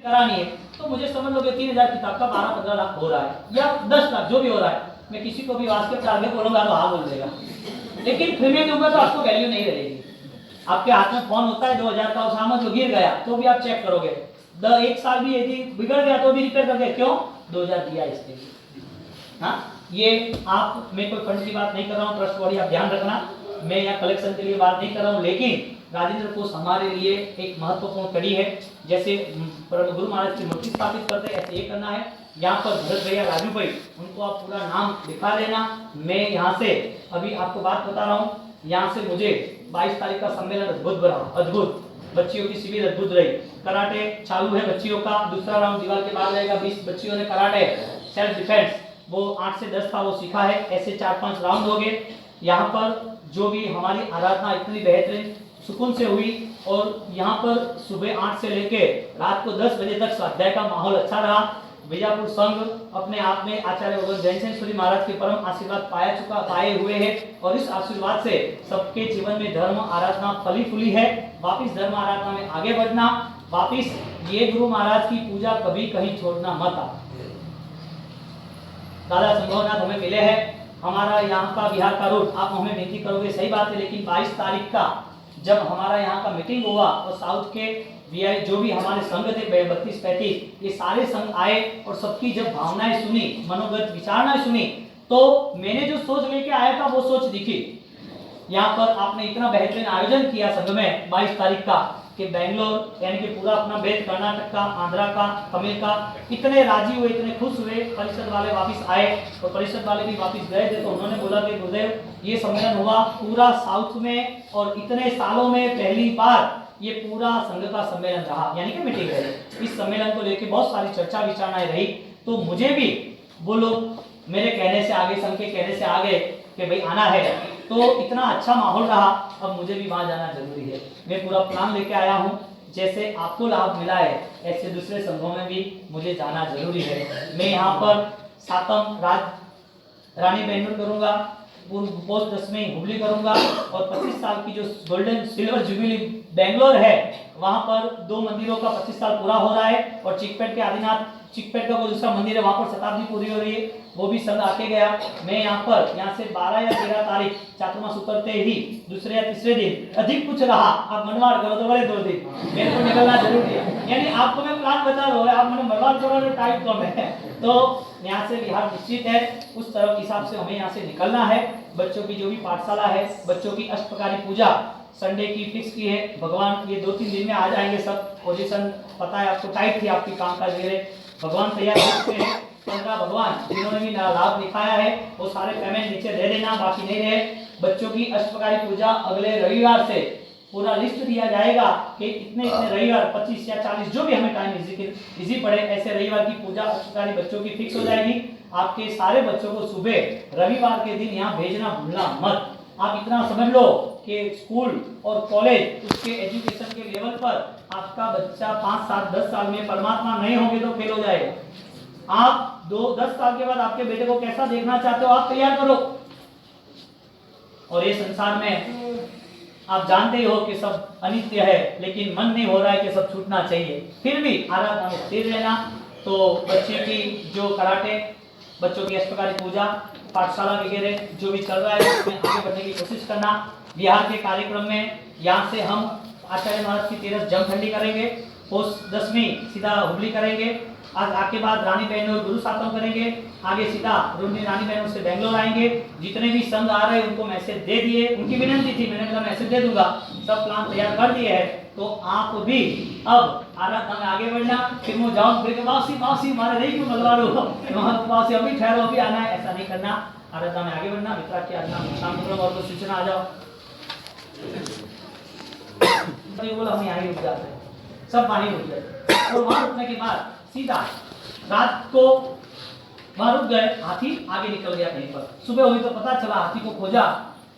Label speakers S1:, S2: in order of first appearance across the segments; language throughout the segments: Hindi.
S1: करानी है तो मुझे समझ लो कि 3000 किताब का 12-15 लाख हो रहा है या 10 लाख जो भी हो रहा है, मैं किसी को भी वास्तव में बोलूंगा तो हाँ बोल देगा, लेकिन प्रीमियम दूंगा तो आपको वैल्यू नहीं रहेगी। आपके हाथ में फोन होता है 2000 का, उस सामान जो गिर गया तो भी आप चेक करोगे, 1 साल भी यदि बिगड़ गया तो भी रिपेयर करके, क्यों 2000 दिया इसके लिए। हाँ, ये आप, मैं कोई फंड की बात नहीं कर रहा हूँ, ट्रस्ट बॉडी आप ध्यान रखना, मैं यहाँ कलेक्शन के लिए बात नहीं कर रहा हूँ, लेकिन राजेंद्र कोष हमारे लिए एक महत्वपूर्ण कड़ी है। जैसे गुरु महाराज की मूर्ति स्थापित करते हैं ऐसे ये करना है। यहाँ पर भरत भैया, राजू भाई, उनको आप पूरा नाम लिखा देना। मैं यहाँ से अभी आपको बात बता रहा हूँ, यहाँ से मुझे 22 तारीख का सम्मेलन अद्भुत बना, अद्भुत, बच्चियों की शिविर अद्भुत रही, कराटे चालू है बच्चियों का, दूसरा राउंड दीवार के बाद रहेगा, 20 बच्चियों ने कराटे सेल्फ डिफेंस वो 8 से 10 था वो सीखा है, ऐसे 4-5 राउंड हो गए। यहाँ पर जो भी हमारी आराधना इतनी बेहतरीन सुकून से हुई, और यहाँ पर सुबह 8 से लेके रात को 10 बजे तक स्वाध्याय का माहौल अच्छा रहा। बीजापुर संघ अपने आप में आचार्य भगवान जैन सूरी महाराज के परम आशीर्वाद पाए हुए हैं, और इस आशीर्वाद से सबके जीवन में धर्म आराधना फली फूली है। वापिस धर्म आराधना में आगे बढ़ना, वापिस ये गुरु महाराज की पूजा कभी कहीं छोड़ना मत। आप दादा संभवनाथ हमें मिले हैं, हमारा यहाँ का बिहार का रूट आप हमें विनती करोगे, सही बात है, लेकिन 22 तारीख का जब हमारा यहाँ का मीटिंग हुआ और साउथ के वीआई जो भी हमारे संघ थे 32-35 ये सारे संघ आए, और सबकी जब भावनाएं सुनी, मनोगत विचारणाएं सुनी, तो मैंने जो सोच लेके आया था वो सोच दिखी। यहाँ पर आपने इतना बेहतरीन आयोजन किया संघ में 22 तारीख का कि बेंगलोर यानी कि पूरा अपना बेल्ट, कर्नाटक का, आंध्रा का, तमिल का, इतने राजी हुए, इतने खुश हुए। परिषद वाले वापस आए और परिषद वाले भी वापस गए थे, तो उन्होंने बोला कि गुरुदेव ये सम्मेलन हुआ पूरा साउथ में और इतने सालों में पहली बार ये पूरा संघ का सम्मेलन रहा, यानी कि मीटिंग रही। इस सम्मेलन को लेकर बहुत सारी चर्चा विचारणाएं रही, तो मुझे भी वो लोग मेरे कहने से आगे, संघ के कहने से आगे कि भाई आना है, तो इतना अच्छा माहौल रहा, अब मुझे भी वहां जाना जरूरी है। मैं पूरा प्लान लेके आया हूँ, जैसे आपको लाभ मिला है ऐसे दूसरे संघों में भी मुझे जाना जरूरी है। मैं यहाँ पर सातम रानी बेंगलुरु करूंगा, पोस्ट 10वीं हुबली करूंगा, और 25 साल की जो गोल्डन सिल्वर जुबिली बेंगलोर है वहां पर 2 मंदिरों का 25 साल पूरा हो रहा है, और चिकपेट के आदिनाथ चिकपेट का वो दूसरा मंदिर है वहां पर शताब्दी पूरी हो रही है, वो भी संघ आके गया। मैं यहाँ से 12 या 13 तारीख चातुर्मास उतरते ही दूसरे या तीसरे दिन, अधिक कुछ रहा आप मनवाड़ करो तो बड़े 2 दिन मेरे को निकलना जरूरी है, यानी आपको मैं प्लान बता रहा हूँ, आप मैंने मनवाड़ करो टाइम कम है, तो यहाँ से बिहार निश्चित है, उस तरफ हिसाब से हमें यहाँ से निकलना है। बच्चों की जो भी पाठशाला है, बच्चों की अष्टप्रकारी पूजा संडे की फिक्स की है, भगवान ये 2-3 दिन में आ जाएंगे सब, पोजीशन पता है आपको, टाइट थी आपकी काम काज वगैरह, भगवान तैयार हो चुके हैं। 15 भगवान जिन्होंने भी लाभ दिखाया है वो सारे पेमेंट नीचे दे देना, बाकी नहीं रहे। बच्चों की अष्टप्रकारी पूजा अगले रविवार से पूरा लिस्ट दिया जाएगा कि इतने रविवार 25 या 40 जो भी हमें टाइम इजी पड़े, ऐसे रविवार की पूजा अष्टप्रकारी बच्चों की फिक्स हो जाएगी। आपके सारे बच्चों को सुबह रविवार के दिन यहाँ भेजना भूलना मत। आप इतना समझ लो कि स्कूल और कॉलेज उसके एजुकेशन के लेवल पर आपका बच्चा 5, 7, 10 साल में परमात्मा नहीं होंगे तो फेल हो जाएगा। आप 10 साल के बाद आपके बेटे को कैसा देखना चाहते हो आप तैयार करो। और ये संसार में आप जानते ही हो कि सब अनित्य है, लेकिन मन नहीं हो रहा है कि सब छूटना चाहिए, फिर भी आराधना में स्थिर रहना। तो बच्चे की जो कराटे, बच्चों की अष्टप्रकारी पूजा, पाठशाला वगैरह जो भी चल रहा है उसमें आगे बढ़ने की कोशिश करना। बिहार के कार्यक्रम में यहाँ से हम आचार्य महाराज की 13 जमखंडी करेंगे, पोस्ट 10वीं सीधा हुबली करेंगे, आगे बाद रानी बेंगलोर गुरु सातम करेंगे, आगे सीधा रानी बेंगलोर से बेंगलोर आएंगे। जितने भी संघ आ रहे हैं उनको मैसेज दे दिए, उनकी विनंती थी, मैंने बोला मैसेज दे दूंगा, सब प्लान तैयार कर दिए है, तो आप भी अब आराधना में आगे बढ़ना। फिर मैं जाऊँ फिर मासी मारे नहीं क्यों मलवाड़ो वहाँ पास अभी ठहरो अभी आना है, ऐसा नहीं करना, आराधना में आगे बढ़ना। मित्रा की आराधना शाम और कुछ सूचना आ जाओ, बोला हम यहाँ ही रुक जाते हैं, सब पानी रुक गए, और वहां रुकने के बाद सीधा रात को वहां रुक गए, हाथी आगे निकल गया कहीं पर। सुबह हुई तो पता चला हाथी को खोजा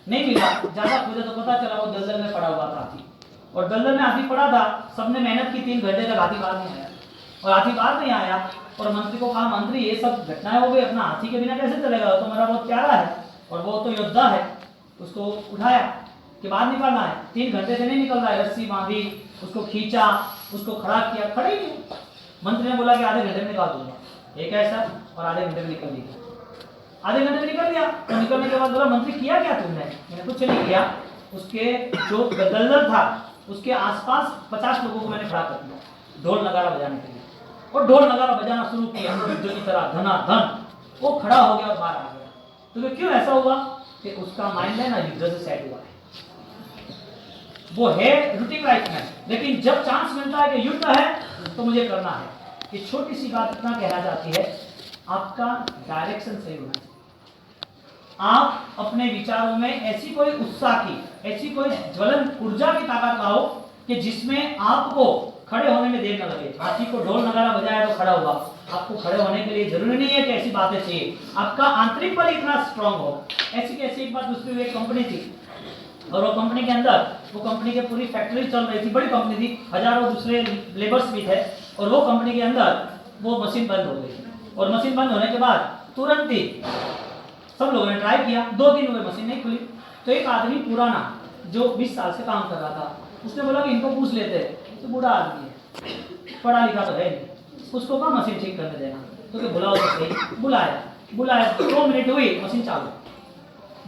S1: नहीं मिला, ज्यादा खोजा तो पता चला वो दलदल में पड़ा हुआ था हाथी, और दलदल में हाथी पड़ा था। सबने मेहनत की, 3 घंटे तक हाथी बाहर नहीं आया, और हाथी बाहर नहीं आया, और मंत्री को कहा मंत्री ये सब घटनाएं हो गई, अपना हाथी के बिना कैसे चलेगा, तो मेरा बहुत प्यारा है और वो तो योद्धा है। उसको उठाया कि बाहर निकालना है, 3 घंटे से नहीं निकल रहा है, रस्सी बांधी, उसको खींचा, उसको खड़ा किया, खड़े ही नहीं। मंत्री ने बोला कि आधे घंटे में निकाल दूंगा। एक ऐसा और आधे घंटे में निकल दिया। आधे घंटे में निकल गया तो निकलने के बाद बोला मंत्री किया क्या तुमने? मैंने कुछ नहीं किया। उसके जो दलदल था उसके आसपास 50 लोगों को मैंने खड़ा कर दिया ढोल नगारा बजाने के लिए, और ढोल नगारा बजाना शुरू किया युद्ध की तरह धनाधन। वो खड़ा हो गया और बाहर आ गया। तो क्यों ऐसा हुआ कि उसका माइंड है ना युद्ध से सेट हुआ है, वो है रूटीन लाइफ में। लेकिन जब चांस मिलता है कि युद्ध है तो मुझे करना है। ये छोटी सी बात इतना कहना चाहती है, आपका डायरेक्शन सही होना चाहिए। आप अपने विचारों में ऐसी कोई उत्साह की, ऐसी कोई ज्वलन ऊर्जा की ताकत लाओ कि जिसमें आपको खड़े होने में देर न लगे। हाथी को ढोल नगारा बजाया तो खड़ा हुआ, आपको खड़े होने के लिए जरूरी नहीं है कि ऐसी बातें चाहिए, आपका आंतरिक बल इतना स्ट्रांग हो। ऐसी कैसी एक बात दूसरी एक कंपनी थी, और वो कंपनी के अंदर, वो कंपनी की पूरी फैक्ट्री चल रही थी, बड़ी कंपनी थी, हजारों दूसरे लेबर्स भी थे, और वो कंपनी के अंदर वो मशीन बंद हो गई। और मशीन बंद होने के बाद तुरंत ही सब लोगों ने ट्राई किया, 2 दिन हुए मशीन नहीं खुली। तो एक आदमी पुराना जो 20 साल से काम कर रहा था, उसने बोला कि इनको पूछ लेते हैं, तो बूढ़ा आदमी है, पढ़ा लिखा तो है नहीं, उसको कहाँ मशीन ठीक करने देना, तो कि बुलाओ तो सही। बुलाया 2 मिनट हुई, मशीन चालू।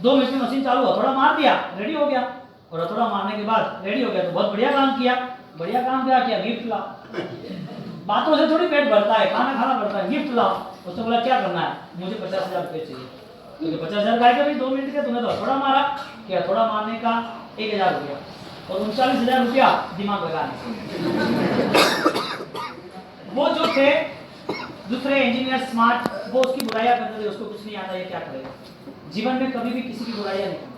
S1: 2 मिनट में मशीन चालू, हथौड़ा मार दिया, रेडी हो गया। और हथौड़ा मारने के बाद रेडी हो गया तो बहुत बढ़िया काम किया। बढ़िया काम क्या किया? गिफ्ट ला। बातों से थोड़ी पेट भरता है, खाना पड़ता है, गिफ्ट ला। उसने बोला क्या करना है? मुझे 50,000 रुपये चाहिए। क्योंकि 50,000 गाय के 2 मिनट के तुमने तो हथौड़ा मारा, कि हथौड़ा मारने का 1,000 रुपया और 39,000 रुपया दिमाग लगाने। वो जो थे दूसरे इंजीनियर स्मार्ट, वो उसकी बुराइयां करते थे, उसको कुछ नहीं आता, ये क्या करेगा। जीवन में कभी भी किसी की बुराइयां नहीं करना।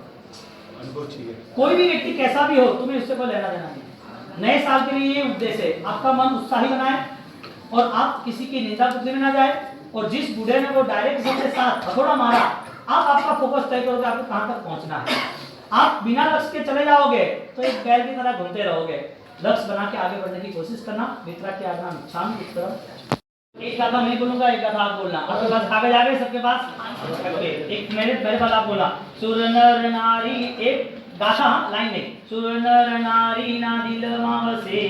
S1: कोई भी व्यक्ति कैसा भी हो, तुम्हें उससे कोई लेना देना नहीं। नए साल के लिए ये उद्देश्य है, आपका मन उत्साही बनाए और आप किसी की निंदा करने में ना जाए। और जिस बूढ़े ने वो डायरेक्शन के साथ हथौड़ा मारा, आप आपका फोकस तय करोगे आपको कहां तक पहुंचना है। आप बिना लक्ष्य के चले जाओगे तो एक बैल की तरह घूमते रहोगे। लक्ष्य बना के आगे बढ़ने की कोशिश करना। वितरा की आज्ञा इच्छाम की तरफ। एक गाथा मैं बोलूंगा, एक गाथा आप बोलना। आपके पास कागज आ गए सबके पास? एक मेरे पास आप बोला। सुर नर नारी, एक गाथा लाइन नहीं। सुर नर नारी ना दिल मावसे,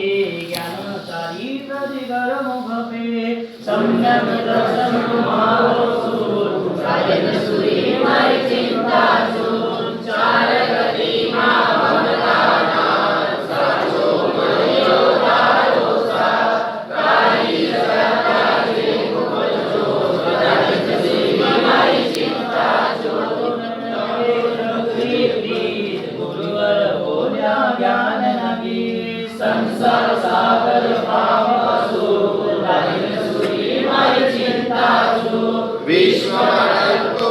S1: ज्ञान सारी प्रदिगर मुख पे, सम्यक दर्शन तुम्हारो सुर, राजेंद्र सूरी मारी चिंता चूर, चार गति मां भवताना, साचो मयो दारो सा, काली सता जे कुमजो, राजेंद्र सूरी मारी चिंता चूर, नवे प्रकृति गुरुवर बोल्या ज्ञान नगी, संसार सागर भाव असुर, राजेंद्र सूरी मारी चिंता चूर, विश्व को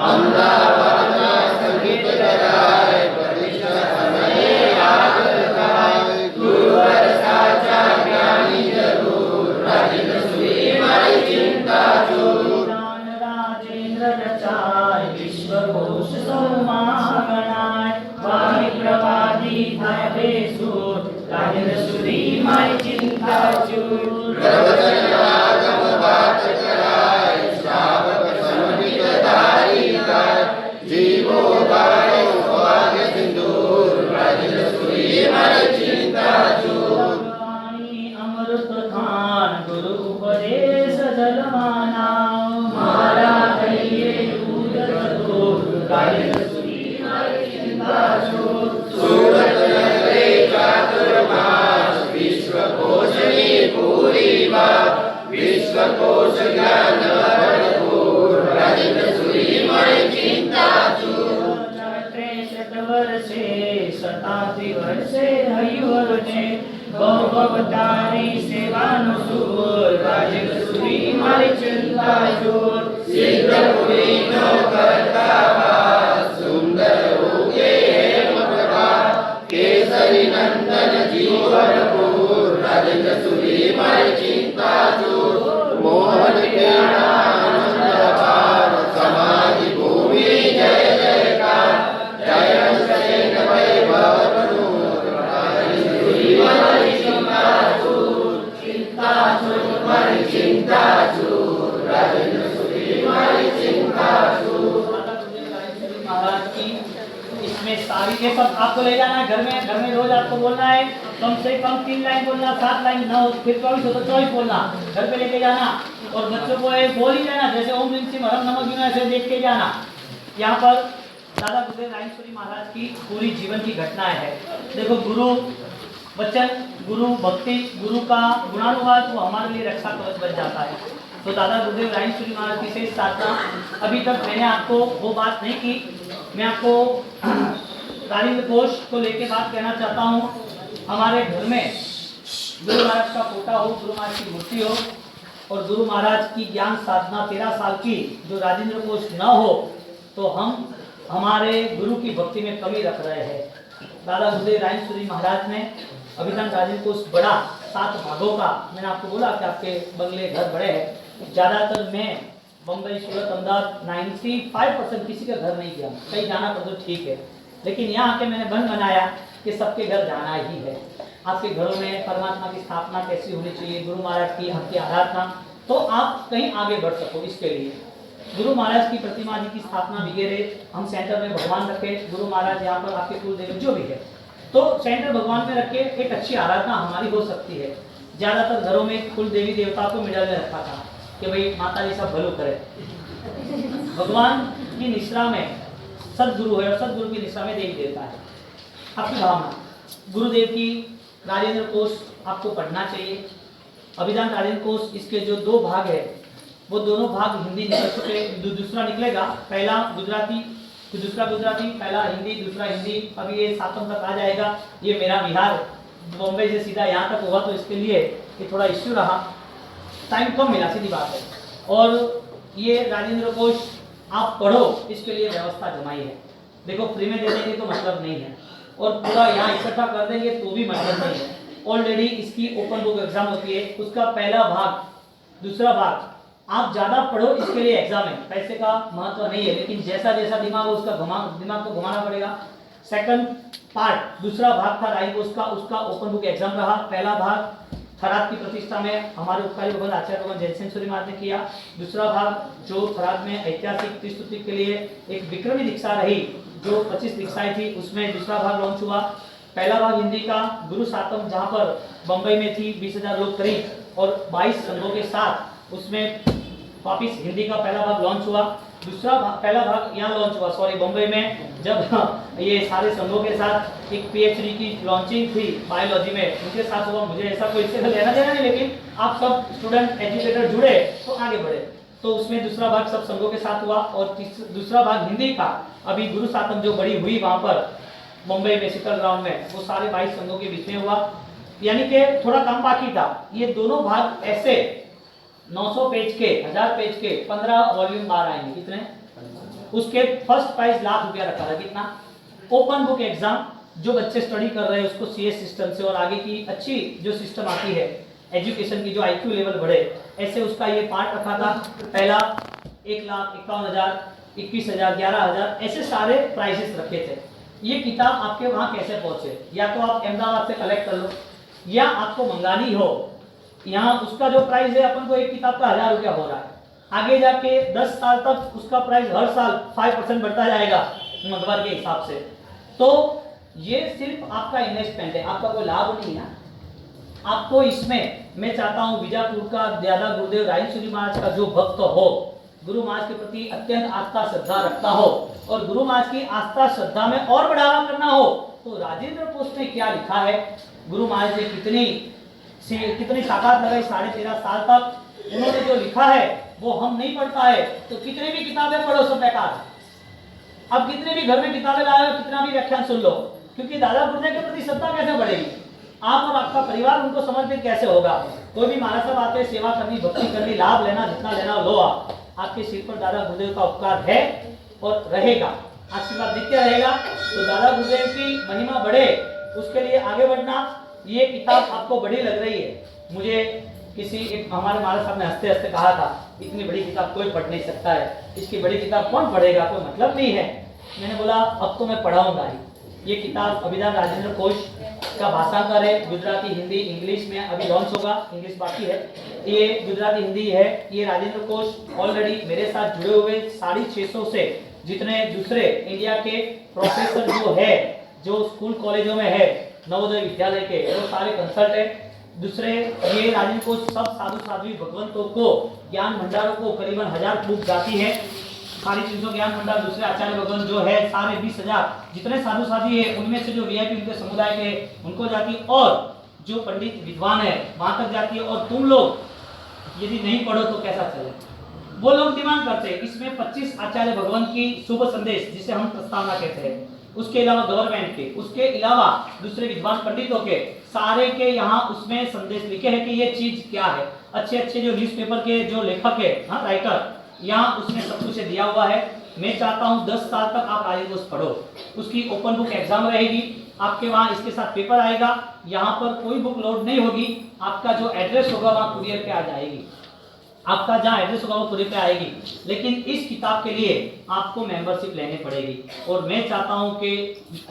S2: अमदावाद संगीत कराए, प्रतिष्ठा समय प्रवचन आगम बात कराय, श्रावक समुदित धारी कर, जीवो गाय सौभाग्य सिंदूर, राजेंद्र सूरी मर चिंता चूर।
S1: अमृत खान गुरु उपदेश जलमाना, मारा कहिए दूध चतुर, राजेंद्र सूरी मर चिंता चूर।
S2: सूरत नगरे चातुर्मास, विश्व कोशनी पूरी बात, विश्व कोश ज्ञान भरपूर, राजेंद्र सूरी मर चिंता चूर।
S1: 63 वर्षे 87 वर्षे हरिवर्षे, भवतारी सेवानुसूर, राजेंद्र सूरी मर चिंता चूर।
S2: सिद्धपुरी नो करता वास, सुंदर होगे हेमप्रभा, केसरी नंदन जीवन पूर, राजेंद्र सूरी मर चिंता चूर। मोहन के आनंद अपार, समाधि भूमि जय जयकार, जय सेन वैभव नूर, राजेंद्र सूरी मर चिंता चूर। चिंता चूर मर चिंता चूर, राजेंद्र सूरी मर चिंता चूर।
S1: महाराज की इसमें सारी ये सब आपको ले जाना है घर में रोज आपको बोलना है, कम से कम 3 लाइन बोलना, 7 लाइन न हो फिर 24 हो तो 24 बोलना, घर पे लेके जाना। और बच्चों को ये बोल ही जाना, जैसे ओम ह्रीं सिंह हरम नमः गिनो ऐसे देख के जाना। यहाँ पर दादा गुरुदेव रायेश्वरी महाराज की पूरी जीवन की घटनाएं है। देखो, गुरु वचन, गुरु भक्ति, गुरु का गुणानुवाद वो हमारे लिए रक्षा कवच बन जाता है। तो दादा गुरुदेव रायेश्वरी महाराज की शेष साधना, अभी तक मैंने आपको वो बात नहीं की। मैं आपको राजेंद्र कोश को लेके बात कहना चाहता हूँ। हमारे घर में गुरु महाराज का फोटा हो, गुरु महाराज की मूर्ति हो और गुरु महाराज की ज्ञान साधना 13 साल की जो राजेंद्र कोश न हो तो हम हमारे गुरु की भक्ति में कमी रख रहे हैं। दादा गुरुदेव रायेश्वरी महाराज ने अभिधान राजेंद्र कोश बड़ा 7 भागों का, मैंने आपको बोला कि आपके बंगले घर बड़े हैं। ज़्यादातर मैं बम्बई, सूरत, अहमदाबाद 95% किसी का घर नहीं गया, कहीं जाना पड़ तो ठीक है, लेकिन यहाँ आके मैंने मन बनाया कि सबके घर जाना ही है। आपके घरों में परमात्मा की स्थापना कैसी होनी चाहिए, गुरु महाराज की आपकी आराधना, तो आप कहीं आगे बढ़ सको। इसके लिए गुरु महाराज की प्रतिमा जी की स्थापना वगैरह हम सेंटर में भगवान रखे, गुरु महाराज यहाँ पर आपके कुल देवी जो भी है तो सेंटर भगवान में रख के एक अच्छी आराधना हमारी हो सकती है। ज़्यादातर घरों में कुल देवी देवता को मिडल में रखा था कि भाई माता जी सब भलो करे। भगवान की निश्रा में सदगुरु है और सदगुरु की निश्रा में देवी देवता है। आपकी भावना गुरुदेव की राजेंद्र कोश आपको पढ़ना चाहिए। अभिधान राजेंद्र कोश, इसके जो 2 भाग है वो दोनों भाग हिंदी निकल चुके, दूसरा निकलेगा, पहला गुजराती, दूसरा गुजराती, पहला हिंदी, दूसरा हिंदी। अभी ये 7वीं तक आ जाएगा। ये मेरा बिहार बॉम्बे से सीधा यहाँ तक हुआ तो इसके लिए ये थोड़ा इश्यू रहा, टाइम कम मिला, सीधी बात है। और ये राजेंद्र कोश आप पढ़ो, इसके लिए व्यवस्था जमाई है। देखो, फ्री में दे देंगे तो मतलब नहीं है और पूरा यहाँ इकट्ठा कर देंगे तो भी मतलब नहीं है। ऑलरेडी इसकी ओपन बुक एग्जाम होती है, उसका पहला भाग, दूसरा भाग आप ज़्यादा पढ़ो, इसके लिए एग्जाम है। पैसे का महत्व नहीं है, लेकिन जैसा जैसा दिमाग हो उसका दिमाग को घुमाना पड़ेगा। सेकंड पार्ट, दूसरा भाग था राई कोश का, उसका ओपन बुक एग्जाम रहा। पहला भाग थराद की प्रतिष्ठा में हमारे उपकारी भगवान आचार्य भगवान जयसिंह सूरी महाराज ने किया। दूसरा भाग जो थराद में ऐतिहासिक त्रिस्तुति के लिए एक विक्रमी दीक्षा रही, जो 25 दीक्षाएं थी, उसमें दूसरा भाग लॉन्च हुआ। पहला भाग हिंदी का गुरु सातम, जहाँ पर बम्बई में थी 20,000 लोग करीब और 22 संघों के साथ, उसमें वापिस हिंदी का पहला भाग लॉन्च हुआ। दूसरा पहला भाग यहाँ लॉन्च हुआ, सॉरी बम्बई में, जब ये सारे संघों के साथ एक पीएचडी की लॉन्चिंग थी बायोलॉजी में, उनके साथ हुआ। मुझे ऐसा कोई इससे लेना देना नहीं, लेकिन आप सब स्टूडेंट एजुकेटर जुड़े तो आगे बढ़े, तो उसमें दूसरा भाग सब संघों के साथ हुआ। और दूसरा भाग हिंदी का अभी गुरु सातम जो बड़ी हुई वहाँ पर मुंबई में शीतल ग्राउंड में, वो सारे 22 संघों के बीच में हुआ, यानी कि थोड़ा कम बाकी था। ये दोनों भाग ऐसे 900 पेज के, 1000 पेज के 15 वॉल्यूम बाहर आएंगे। कितने? उसके फर्स्ट प्राइस ₹1,00,000 रखा था। कितना? ओपन बुक एग्जाम, जो बच्चे स्टडी कर रहे हैं उसको सीएस सिस्टम से और आगे की अच्छी जो सिस्टम आती है एजुकेशन की, जो आईक्यू लेवल बढ़े, ऐसे उसका ये पार्ट रखा था। पहला 1,51,000, 21,000, 11,000, ऐसे सारे प्राइसेस रखे थे। ये किताब आपके वहाँ कैसे पहुँचे? या तो आप अहमदाबाद से कलेक्ट कर लो, या आपको मंगानी हो यहाँ उसका जो प्राइस है अपन को एक किताब का 1000 रुपया हो रहा है, आगे जाके 10 साल तक उसका प्राइस हर साल 5% बढ़ता जाएगा मकबर के हिसाब से। तो ये सिर्फ आपका इन्वेस्टमेंट है, आपका कोई लाभ नहीं है। आपको इसमें मैं चाहता हूँ बीजापुर का दादा गुरुदेव रायचूरी महाराज का जो भक्त हो, गुरु महाराज के प्रति अत्यंत आस्था श्रद्धा रखता हो और गुरु महाराज की आस्था श्रद्धा में और बढ़ावा करना हो, तो राजेंद्र पोस्ट में क्या लिखा है, गुरु महाराज ने कितनी ताकत लगाई 13.5 साल तक, उन्होंने जो लिखा है वो हम नहीं पढ़ पाए, तो कितनी भी किताबें पढ़ो सब बेकार है। अब कितने भी घर में किताबें लाए हो, कितना भी व्याख्यान सुन लो, क्योंकि दादा गुरुदेव के प्रति श्रद्धा कैसे बढ़ेगी, आप और आपका परिवार उनको समर्पित कैसे होगा। कोई भी महाराज साहब आते सेवा करनी, भक्ति करनी, लाभ लेना, जितना लेना लो, आपके सिर पर दादा गुरुदेव का उपकार है और रहेगा, आशीर्वाद दिखते रहेगा। तो दादा गुरुदेव की महिमा बढ़े, उसके लिए आगे बढ़ना। ये किताब आपको बड़ी लग रही है, मुझे किसी एक हमारे महाराज साहब ने हंसते हंसते कहा था, इतनी बड़ी किताब कोई पढ़ नहीं सकता है, इसकी बड़ी किताब कौन पढ़ेगा, कोई मतलब नहीं है। मैंने बोला अब तो मैं पढ़ाऊंगा ही। ये किताब अभिधान राजेंद्र कोश का भाषांतर है, गुजराती, हिंदी, इंग्लिश में अभी लॉन्च होगा, इंग्लिश बाकी है। ये गुजराती हिंदी है। ये राजेंद्र कोश ऑलरेडी मेरे साथ जुड़े हुए 650 से जितने दूसरे इंडिया के प्रोफेसर जो है, जो स्कूल कॉलेजों में है, नवोदय विद्यालय के, वो सारे कंसल्ट है। दूसरे ये राजेंद्र कोश सब साधु साध्वी भगवंतों को, ज्ञान भंडारों को करीबन 1000 बुक जाती है, सारी चीजों ज्ञान भंडार। दूसरे आचार्य भगवान जो है सारे 20,000 जितने साधु साधी है, उनमें से जो वीआईपी उनके समुदाय के उनको जाती है, और जो पंडित विद्वान है वहां तक जाती है। और तुम लोग यदि नहीं पढ़ो तो कैसा चले, वो लोग डिमांड करते हैं। इसमें 25 आचार्य भगवान की शुभ संदेश जिसे हम प्रस्तावना कहते हैं, उसके अलावा गवर्नमेंट के, उसके अलावा दूसरे विद्वान पंडितों के, सारे के यहाँ उसमें संदेश लिखे हैं कि ये चीज क्या है। अच्छे अच्छे जो न्यूज़पेपर के जो लेखक है, हाँ राइटर, यहाँ उसने सब कुछ दिया हुआ है। मैं चाहता हूँ 10 साल तक आप राजेंद्र कोश पढ़ो। उसकी ओपन बुक एग्जाम रहेगी, आपके वहाँ इसके साथ पेपर आएगा। यहाँ पर कोई बुक लोड नहीं होगी, आपका जो एड्रेस होगा वहाँ कुरियर पे आ जाएगी, आपका जहाँ एड्रेस होगा वो कुरियर पे आएगी। लेकिन इस किताब के लिए आपको मेंबरशिप लेनी पड़ेगी, और मैं चाहता हूँ कि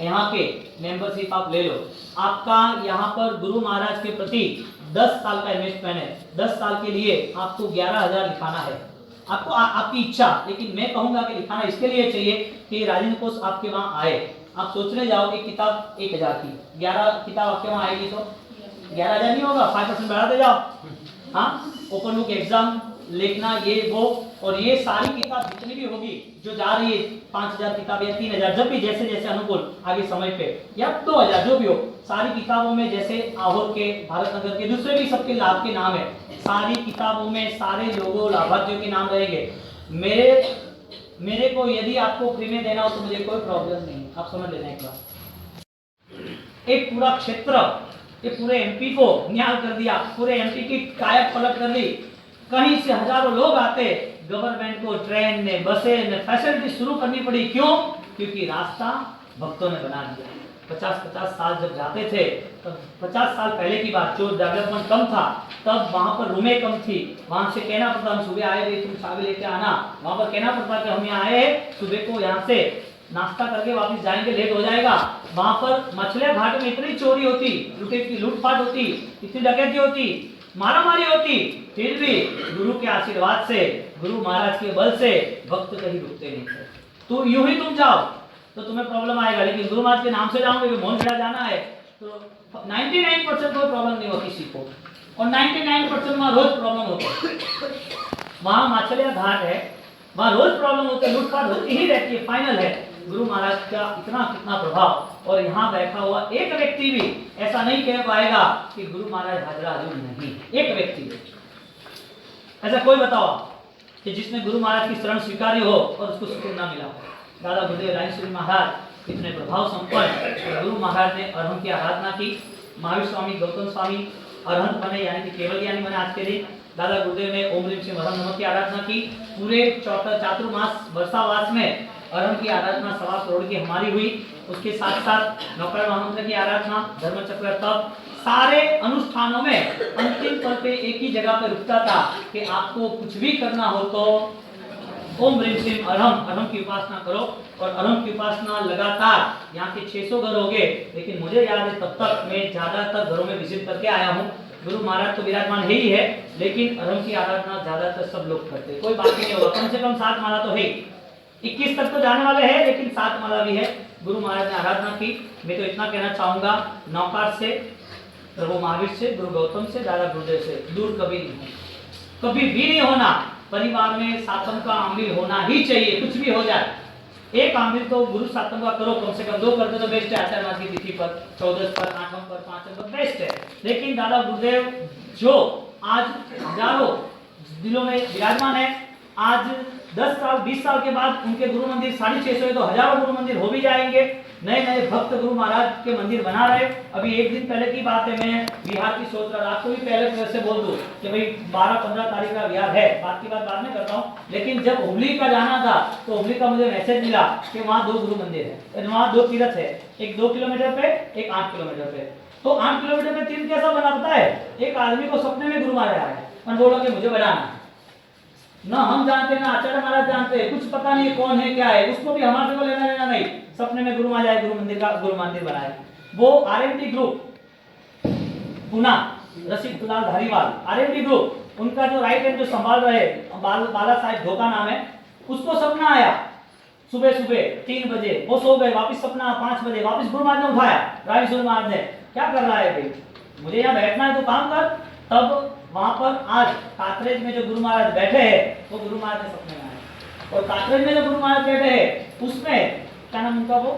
S1: यहाँ के मेंबरशिप आप ले लो। आपका यहाँ पर गुरु महाराज के प्रति 10 साल का इन्वेस्टमेंट है। 10 साल के लिए आपको 11,000 लिखाना है, आपको आपकी इच्छा। लेकिन मैं कहूंगा कि लिखाना इसके लिए चाहिए कि राजेंद्र कोश आपके वहां आए। आप सोचने जाओ एक किताब 1000 की, 11 किताब आपके वहां आएगी तो 11,000 नहीं होगा, 5% बढ़ाते जाओ। हाँ, ओपन बुक एग्जाम लिखना, ये वो, और ये सारी किताब जितनी भी होगी जो जा रही है, 5,000 किताब या 3,000, जब भी जैसे जैसे अनुकूल आगे समय पे, या 2,000 जो भी हो, सारी किताबों में जैसे आहोर के, भारत नगर के, दूसरे भी सबके लाभ के नाम है। सारी किताबों में सारे लोगों लाभार्थियों के नाम रहेंगे। मेरे को यदि आपको फ्री में देना हो तो मुझे कोई प्रॉब्लम नहीं, आप समझ लेना एक बार। एक पूरा क्षेत्र, ये पूरे एमपी को न्याय कर दिया, पूरे एमपी की काया पलट कर दी। कहीं से हजारों लोग आते, गवर्नमेंट को ट्रेन ने, बसें ने फैसिलिटी शुरू करनी पड़ी। क्यों? क्योंकि रास्ता भक्तों ने बना दिया। 50-50 साल जब जाते थे, तब 50 साल पहले की बात, जो डेवलपमेंट कम था, तब वहां पर रूमें कम थी। वहां से कहना पड़ता हम सुबह आए थे, तुम चाबी लेके आना। वहां पर कहना पड़ता कि हम यहाँ आए, सुबह को यहाँ से नाश्ता करके वापस जाएंगे, लेट हो जाएगा। वहां पर मछलिया घाट में इतनी चोरी होती, लूटपाट होती, इतनी डकैती होती, मारामारी होती, फिर भी गुरु के आशीर्वाद से, गुरु महाराज के बल से भक्त कहीं रुकते नहीं थे। तो यूं ही तुम जाओ तो तुम्हें प्रॉब्लम आएगा, लेकिन गुरु महाराज के नाम से जाओगे, मोहनखेड़ा जाना है तो 99% कोई प्रॉब्लम नहीं होती किसी को, और 99% वहाँ रोज प्रॉब्लम होती है। वहाँ माछलिया घाट है, वहाँ रोज प्रॉब्लम होती है, लूटपाट होती ही रहती है। फाइनल है गुरु महाराज का इतना कितना प्रभाव, और यहाँ बैठा हुआ एक व्यक्ति भी ऐसा नहीं कह पाएगा कि गुरु महाराज हाजरा हजूर नहीं। एक व्यक्ति भी ऐसा कोई बताओ कि जिसने गुरु महाराज की शरण स्वीकारी हो और उसको सुकून ना मिला हो। दादा गुरुदेव रायचूरी महाराज इतने प्रभाव संपन्न, गुरु महाराज ने अरहंत की आराधना की। महावीर स्वामी, गौतम स्वामी अरहंत बने, यानी कि केवल ज्ञानी बने आज के दिन। दादा गुरुदेव ने ओम ह्रीम सिंह अरहंत नमः की आराधना की। पूरे चातुर्मास वर्षावास में अरहंत की आराधना 1.25 करोड़ की हमारी हुई। उसके साथ साथ नौकर महामंत्र की आराधना, धर्मचक्र तप, सारे अनुष्ठानों में अंतिम पल पे एक ही जगह पे रुकता था कि आपको कुछ भी करना हो तो ओम ह्रीम सिंह अरहम की उपासना करो। और अरहम की उपासना लगातार यहाँ के 600 घर हो गए, लेकिन मुझे याद है तब तक मैं ज्यादातर घरों में विजिट करके आया हूँ। गुरु महाराज तो विराजमान है ही है, लेकिन अरम की आराधना ज्यादातर सब लोग करते हैं, कोई बाकी नहीं होगा। कम से कम 7 माला तो है, 21 तक तो जाने वाले हैं, लेकिन 7 माला भी है। गुरु महाराज ने आराधना की। मैं तो इतना कहना चाहूंगा, नौकार से, प्रभु महावीर से, गुरु गौतम से, दादा गुरुदेव से दूर कभी नहीं हो, कभी भी नहीं होना। परिवार में सातम का आमिल होना ही चाहिए, कुछ भी हो जाए। एक आमिल तो गुरु सातम का करो, कम से कम 2 कर दो तो बेस्ट है। आचार्य की तिथि पर, 14 पर, 8 पर, 5 पर बेस्ट है। लेकिन दादा गुरुदेव जो आज हजारों दिलों में विराजमान है, आज 10 साल 20 साल के बाद उनके गुरु मंदिर 650 है, तो हजारों गुरु मंदिर हो भी जाएंगे। नए नए भक्त गुरु महाराज के मंदिर बना रहे। अभी एक दिन पहले की बात है, मैं बिहार की सोच रहा, आपको भी पहले से बोल दूं कि भाई 12-15 तारीख का बिहार है, बात की बात बाद में करता हूँ। लेकिन जब हुबली का जाना था तो हुबली का मुझे मैसेज मिला कि वहाँ 2 गुरु मंदिर है, वहाँ 2 तीर्थ है, एक 2 किलोमीटर पे, एक 8 किलोमीटर पे। तो 8 किलोमीटर में तीर्थ कैसा बना पता है? एक आदमी को सपने में गुरु महाराज आया है और बोला कि मुझे बनाना है। ना हम जानते ना आचार्य महाराज जानते, कुछ पता नहीं कौन है क्या है, उसको भी हमारे को लेना देना नहीं। सपने में गुरु महाराज गुरु मंदिर बनाया। वो आरएमडी ग्रुप पुना, रसिक दुलाल धारीवाल, आरएमडी ग्रुप, उनका जो राइट हैंड जो संभाल रहे बाला साहेब धोखा नाम है, उसको सपना आया सुबह सुबह 3 बजे। वो सो गए, वापस सपना 5 बजे, वापस गुरु महाराज ने उठाया। राय गुरु महाराज ने, क्या कर रहा है भाई, मुझे यहाँ बैठना है तो काम कर। तब वहां पर आज कातरेज में जो गुरु महाराज बैठे हैं, वो गुरु महाराज के सपने में आए। और कातरेज में जो गुरु महाराज बैठे हैं, उसमें क्या नाम उनका, वो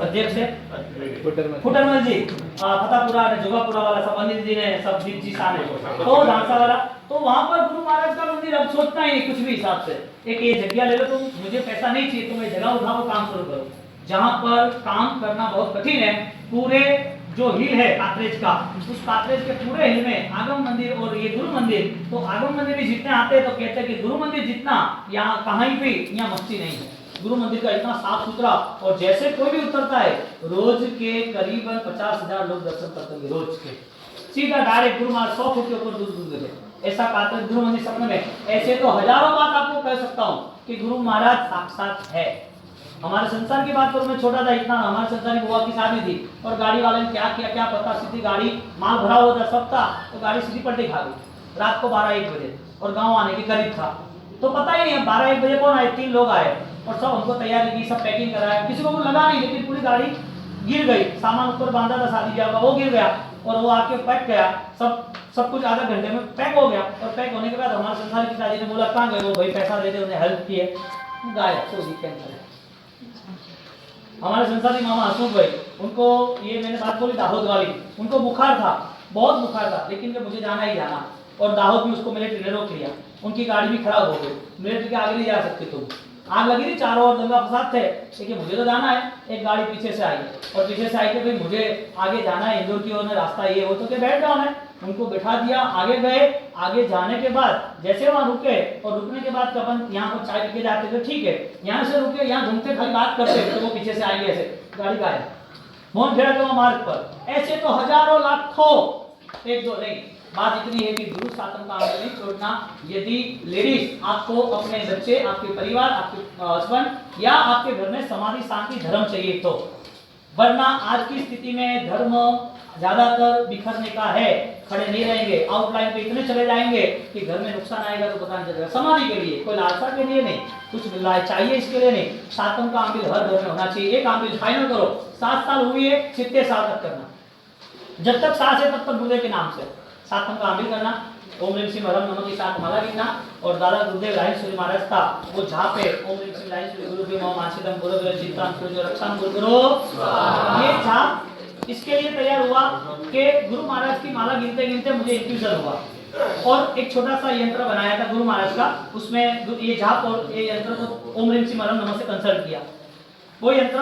S1: अध्यक्ष है फुटरमल जी, फतापुरा जोगापुरा वाला, सब अनिल जी ने, सब दीप जी सामने, तो ढांसा वाला। तो वहां पर गुरु महाराज का मंदिर अब सोचना ही नहीं कुछ भी हिसाब से। एक ये जगह ले लो तुम, मुझे पैसा नहीं चाहिए, तुम्हें जगह उठाओ, काम शुरू करो। जहां पर काम करना बहुत कठिन है, पूरे जो हिल है कातरेज का, उस कातरेज के पूरे हिल में आगम मंदिर और ये गुरु मंदिर, तो आगम मंदिर भी जितने आते हैं तो कहते हैं कि गुरु मंदिर जितना यहाँ कहीं भी यहाँ मस्ती नहीं है। गुरु मंदिर का इतना साफ सुथरा, और जैसे कोई भी उतरता है, रोज के करीबन 50,000 लोग दर्शन करते हैं रोज के, सीधा डायरेक्ट गुरु महाराज 100 फुट के ऊपर दूर है। ऐसा कातरेज गुरु मंदिर सपने में। ऐसे तो हजारों बात आपको कह सकता हूँ कि गुरु महाराज साक्षात है। हमारे संसार की बात करूं, मैं छोटा था इतना, हमारे संसार की बुआ की शादी थी और गाड़ी वाले ने क्या किया क्या पता, सीधी गाड़ी माल भरा हुआ था सब था, तो गाड़ी सीधी पलटी खा गई रात को 12-1 बजे, और गांव आने के करीब था। तो पता ही नहीं 12-1 बजे कौन आए, 3 लोग आए और सब हमको तैयारी की, सब पैकिंग कराया, किसी को लगा नहीं, लेकिन पूरी गाड़ी गिर गई। सामान ऊपर बांधा था शादी ब्याह का, वो गिर गया और वो आके पैक गया। सब कुछ आधा घंटे में पैक हो गया। और पैक होने के बाद हमारे संसार की पिताजी ने बोला कहाँ गए वो भाई, पैसा दे दे, उन्हें हेल्प किए, गायब। तो कैंसिल। हमारे संसारी मामा हसमुख भाई, उनको ये मैंने बात बोली दाहोद वाली, उनको बुखार था, बहुत बुखार था, लेकिन कि मुझे जाना ही जाना, और दाहोद में उसको मिलिट्री ने रोक लिया। उनकी गाड़ी भी खराब हो गई, मिलिट्री के आगे नहीं जा सकते तुम, आग लगी थी, चारों ओर दंगा फसाद थे, लेकिन मुझे तो जाना है। एक गाड़ी पीछे से आई और पीछे से आई कि भाई मुझे आगे जाना है, इंदौर की ओर में रास्ता ये हो, तो क्या बैठ जाओ। मैं उनको बैठा दिया, आगे गए। आगे जाने के बाद जैसे वहां रुके, और रुकने के बाद अपन यहाँ पर चाय पी के जाते थे, ठीक है, यहाँ से रुके, यहाँ घूमते खाली बात करते, तो वो पीछे से आएंगे ऐसे, गाड़ी का है मोहन खेड़ा के मार्ग पर। ऐसे तो हजारों लाखों, एक दो नहीं। बात इतनी है कि गुरु सातम का आंदोलन नहीं छोड़ना। यदि लेडीज आपको अपने बच्चे, आपके परिवार, आपके हस्बैंड या आपके घर में समाधि शांति धर्म चाहिए तो, वरना आज की स्थिति में धर्म ज्यादातर बिखरने का है, खड़े नहीं रहेंगे, आउटलाइन पे इतने चले जाएंगे कि घर में नुकसान आएगा तो पता नहीं चलेगा। समाधि के लिए, कोई लालसा के लिए नहीं, कुछ मिल रहा है चाहिए इसके लिए नहीं। सातम का आमिल हर घर में होना चाहिए। एक आमिल फाइनल करो, 7 साल हुई है, 70 साल तक करना, जब तक सांस है तब तक गुरुदेव के नाम से सातम का आमिल करना। ओम ह्रीम सिंह हरम नमः की 7 माला गिनना। और दादा गुरुदेव लाहिन महाराज था, वो जहाँ पे ओम ह्रीम सिंह लाहिन गुरु भी मानसिकम गुरु चित्राम जो रक्षाम गुरु, ये छाप इसके लिए तैयार हुआ कि गुरु महाराज की माला गिनते गिनते मुझे इंफ्यूजन हुआ, और एक छोटा सा यंत्र बनाया था गुरु महाराज का, उसमें ये झाप और ये यंत्र को ओम ह्रीम सिंह हरम नमः से कंसल्ट किया। वो यंत्र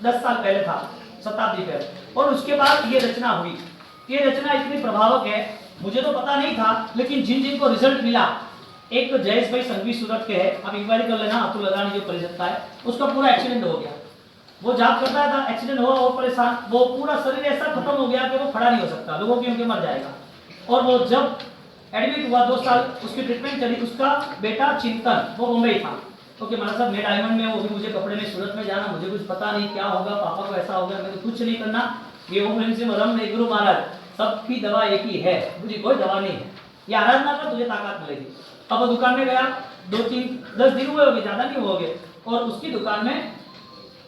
S1: 10 साल पहले था, शताब्दी पहले, और उसके बाद ये रचना हुई। ये रचना इतनी प्रभावक है, मुझे तो पता नहीं था, लेकिन जिन जिन को रिजल्ट मिला, एक तो जयेश भाई संघवी सूरत के है, आप इंक्वायरी कर लेना, अतुल अदानी जो परिषद का है, उसका पूरा एक्सीडेंट हो गया। वो जाप करता था, एक्सीडेंट हुआ, वो परेशान, वो पूरा शरीर ऐसा खत्म हो गया कि वो खड़ा नहीं हो सकता, लोगों की उनके मर जाएगा। और वो जब एडमिट हुआ 2 साल उसकी ट्रीटमेंट चली, उसका बेटा चिंतन वो मुंबई था, तो कि महाराज साहब मैं डायमंड में, वो भी मुझे कपड़े में सूरत में जाना, मुझे कुछ पता नहीं क्या होगा, पापा को ऐसा हो गया, मैंने कुछ नहीं करना। ये ओम ह्रीम सिंह हरम ने गुरु महाराज सबकी दवा एक ही है, मुझे कोई दवा नहीं है, ये आराधना कर तुझे ताकत मिलेगी। अब वो दुकान में गया, 2-3-10 दिन हुए होंगे, ज़्यादा नहीं हुए, और उसकी दुकान में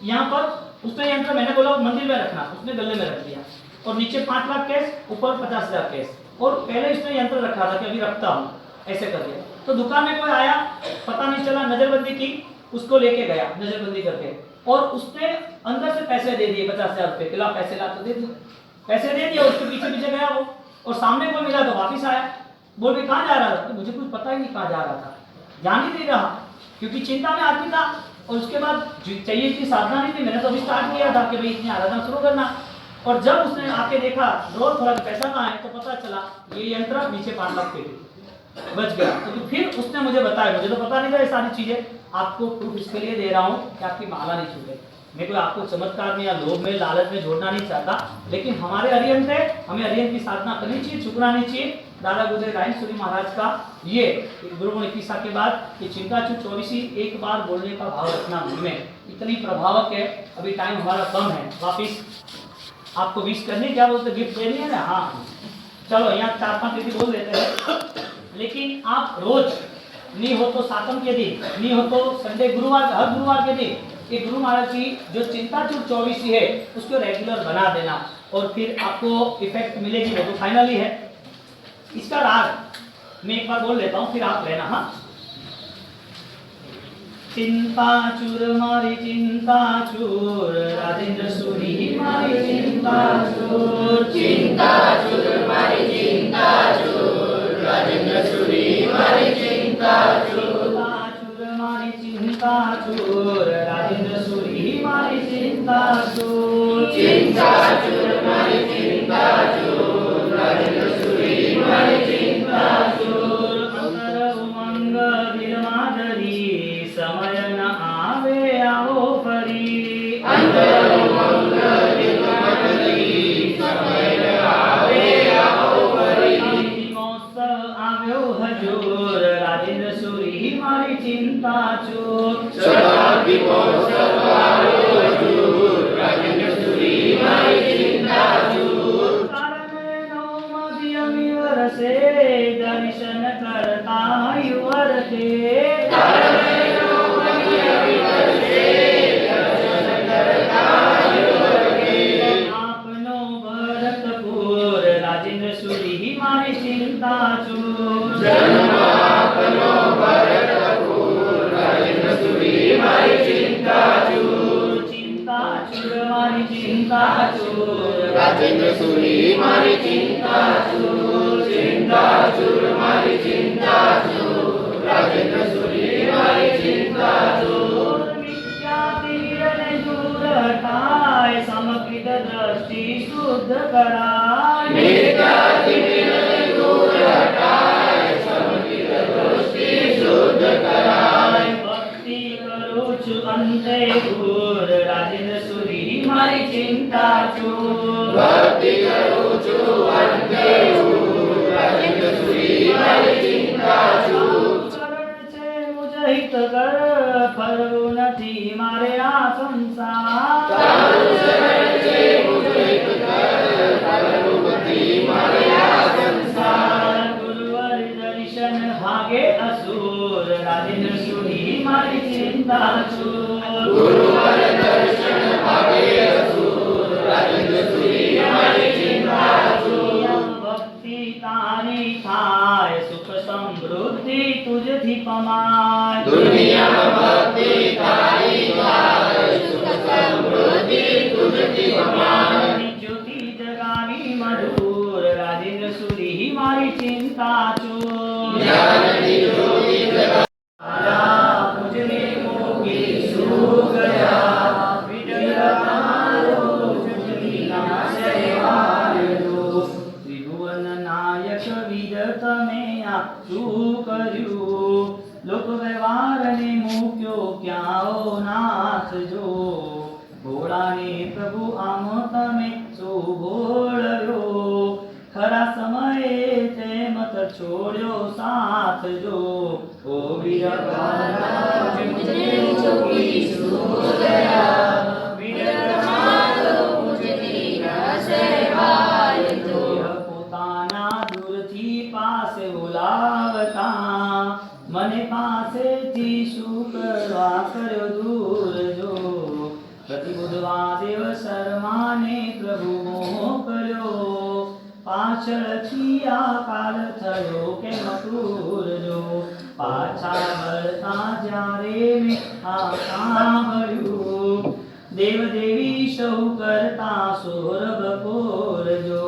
S1: यहाँ पर उसने यंत्र, मैंने बोला मंदिर में रखना, उसने गले में रख दिया, और नीचे 5 लाख कैश, ऊपर 50,000 कैश, और पहले इसने यंत्र रखा था कि अभी रखता हूँ, ऐसे कर दिया। तो दुकान में कोई आया, पता नहीं चला, नजरबंदी की, उसको लेके गया नजरबंदी करके, और उसने अंदर से पैसे दे दिए 50,000 रुपये, किला पैसे ला तो दे दिए, पैसे दे दिए, उसके पीछे पीछे गया वो, और सामने कोई मिला तो वापिस आया, बोल भी कहाँ जा रहा था, तो मुझे कुछ पता ही नहीं कहाँ जा रहा था, ध्यान ही नहीं रहा, क्योंकि चिंता में आदमी था, और उसके बाद चाहिए इतनी साधना नहीं थी, मैंने तो अभी स्टार्ट किया था कि भाई इतनी आराधना शुरू करना, और जब उसने आके देखा रोज थोड़ा पैसा कहाँ है, तो पता चला ये यंत्र नीचे 5 लाख पे बच गया। तो फिर उसने मुझे बताया, मुझे तो पता नहीं था ये सारी चीजें, आपको प्रूफ इसके लिए दे रहा हूँ कि आपकी माला नहीं छूटे। मैं कोई आपको चमत्कार में या लोभ में लालच में जोड़ना नहीं चाहता, लेकिन हमारे अरिहंत है, हमें अरिहंत की साधना करनी चाहिए, चुकना नहीं चाहिए। दादा गुरुदेव रायसूरी महाराज का ये गुरु इक्कीसा के बाद कि चिंताचूर 24 एक बार बोलने का भाव रखना मन में, इतनी प्रभावक है। अभी टाइम हमारा कम है, वापिस आपको विश करनी, क्या बोलते, गिफ्ट देनी है ना, हाँ चलो यहाँ 4-5 दीदी बोल देते हैं, लेकिन आप रोज नहीं हो तो सातम के दिन, नहीं हो तो संडे गुरुवार, हर गुरुवार के दिन ये गुरु महाराज की जो चिंताचूर 24 है उसको रेगुलर बना देना, और फिर आपको इफेक्ट मिलेगी, वो तो फाइनली है। इसका राग मैं एक बार बोल लेता हूँ, फिर आप लेना। हाँ, चिंताचूर मारी चिंताचूर, राजेंद्र सूरी मारी चिंताचूर,
S2: चिंताचूर मारी चिंताचूर, राजेंद्र सूरी मारी चिंताचूर,
S1: चिंताचूर मारी चिंताचूर, राजेंद्र सूरी मारी चिंताचूर,
S2: चिंताचूर मारी चिंताचूर, राजेंद्र सूरी मारी चिंताचूर,
S1: अंतर उमंग दिल माधरी, समय न आवे आओ फरी,
S2: अंतर उमंग दिल माधरी, समय न आवे आओ फरी,
S1: महोत्सव आव्यो हजूर, राजेंद्र सूरी मारी चिंताचूर,
S2: शताब्दी महोत्सव आव्यो हजूर, राजेंद्र सूरी मारी चिंताचूर,
S1: कारण नौम दियमी वरसे, दर्शन करता युवर के, आपनो भरतपुर, राजेंद्र सूरी मारी चिंताचूर,
S2: जन्मापनो भरतपुर, राजेंद्र सूरी मारी चिंताचूर,
S1: चिंताचूर मारी चिंताचूर,
S2: राजेंद्र सूरी मारी चिंताचूर, चिंताचूर मारी चिंताचूर, राजेंद्र सूरी मारी चिंताचूर,
S1: मिथ्या तीरने दूर हटाए, समकृत दृष्टि शुद्ध कराए,
S2: मिथ्या तीरने दूर हटाए, समकृत दृष्टि शुद्ध कराए,
S1: भक्ति करुचु अंते दूर, राजेंद्र सूरी मारी चिंताचूर,
S2: भक्ति करुचु अंते दूर, राजेंद्र सूरी मारी चिंताचूर,
S1: शरण छे मुझ हित कर, फरवु नथी मारे आ संसार,
S2: शरण छे मुझ हित कर, फरवु नथी मारे आ संसार,
S1: गुरुवर दर्शन भागे असुर, राजेंद्र सूरी मारी चिंताचूर,
S2: गुरुवर दर्शन भागे असुर, राजेंद्र सूरी मारी चिंताचूर,
S1: भक्ति तारी थाय, सुख समृद्धि तुझ थी पमाय,
S2: दुनिया भक्ति तारी थाय, सुख समृद्धि तुझ थी पमाय,
S1: ज्योति जगावी मधुर, राजेंद्र सूरी मारी चिंताचूर,
S2: ज्ञान की ज्योति जगा
S1: आया मुझे मोगी सो गया, विजय मारो जुगली नाशय वायो, त्रिभुवन नायक विदत में आप शू कर्यु, लोक व्यवहार ने मुक्यो क्याओ नाथ जो, भोळा ने प्रभु आम तमे सो भोळ्यो, खरा समये ते मत छोड्यो साथ जो, ओ वीर महाराज मुझे जोगी सो गया, वीर मारो मुझे नाशय वायो, માધવાદેવ શર્માને પ્રભુ મોકલ્યો, પાછળથી આ કાળ થયો કેમ ક્રૂર જો, પાછા વળતા જ્યારે મેં આ સાંભળ્યું, દેવ દેવી સૌ કરતા સોર બકોર જો,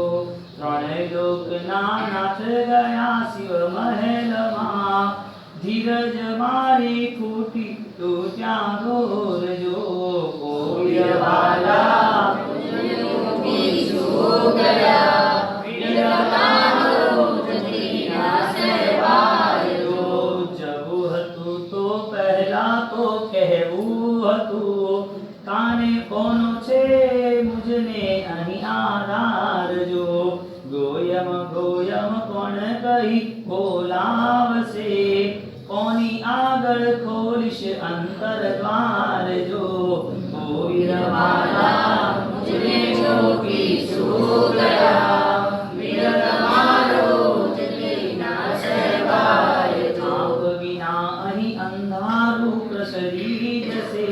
S1: ત્રણેય લોકના નાથ ગયા શિવ મહેલમાં, ધીરજ મારી ખૂટી તો ત્યાં દોરજો, કોઈ વાલા જવું હતું તો પહેલા તો કહેવું હતું, કાને કોનો છે મુજને અહીં આધારજો, ગોયમ ગોયમ કોણ કહી બોલાવશે, કોની આગળ ખોલીશ અંતર દ્વાર જો, કોઈ રવાના મુજને જોગી સો ગયા, વિરલ મારો જગીના સહેવાય જો, આપ વિના અહીં અંધારું પ્રસરી જશે,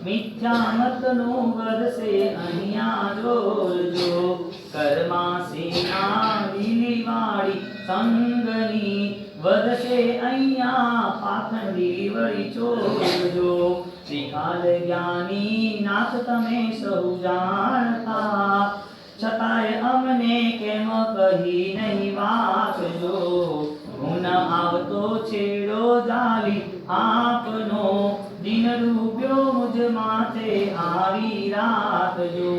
S1: મિથ્યા મતનું વધશે અહીંયા જોરજો, કર્મા સેના લીલીવાળી સંગની વધશે અહીંયા પાખંડી વળી ચોરજો, શ્રીકાલ જ્ઞાની નાથ તમે સૌ જાણતા, છતાંય અમને કેમ કહી નહીં વાંચજો, હું આવતો છેડો જાલી આપનો, દિન રૂપ્યો મુજ માથે આવી રાખજો,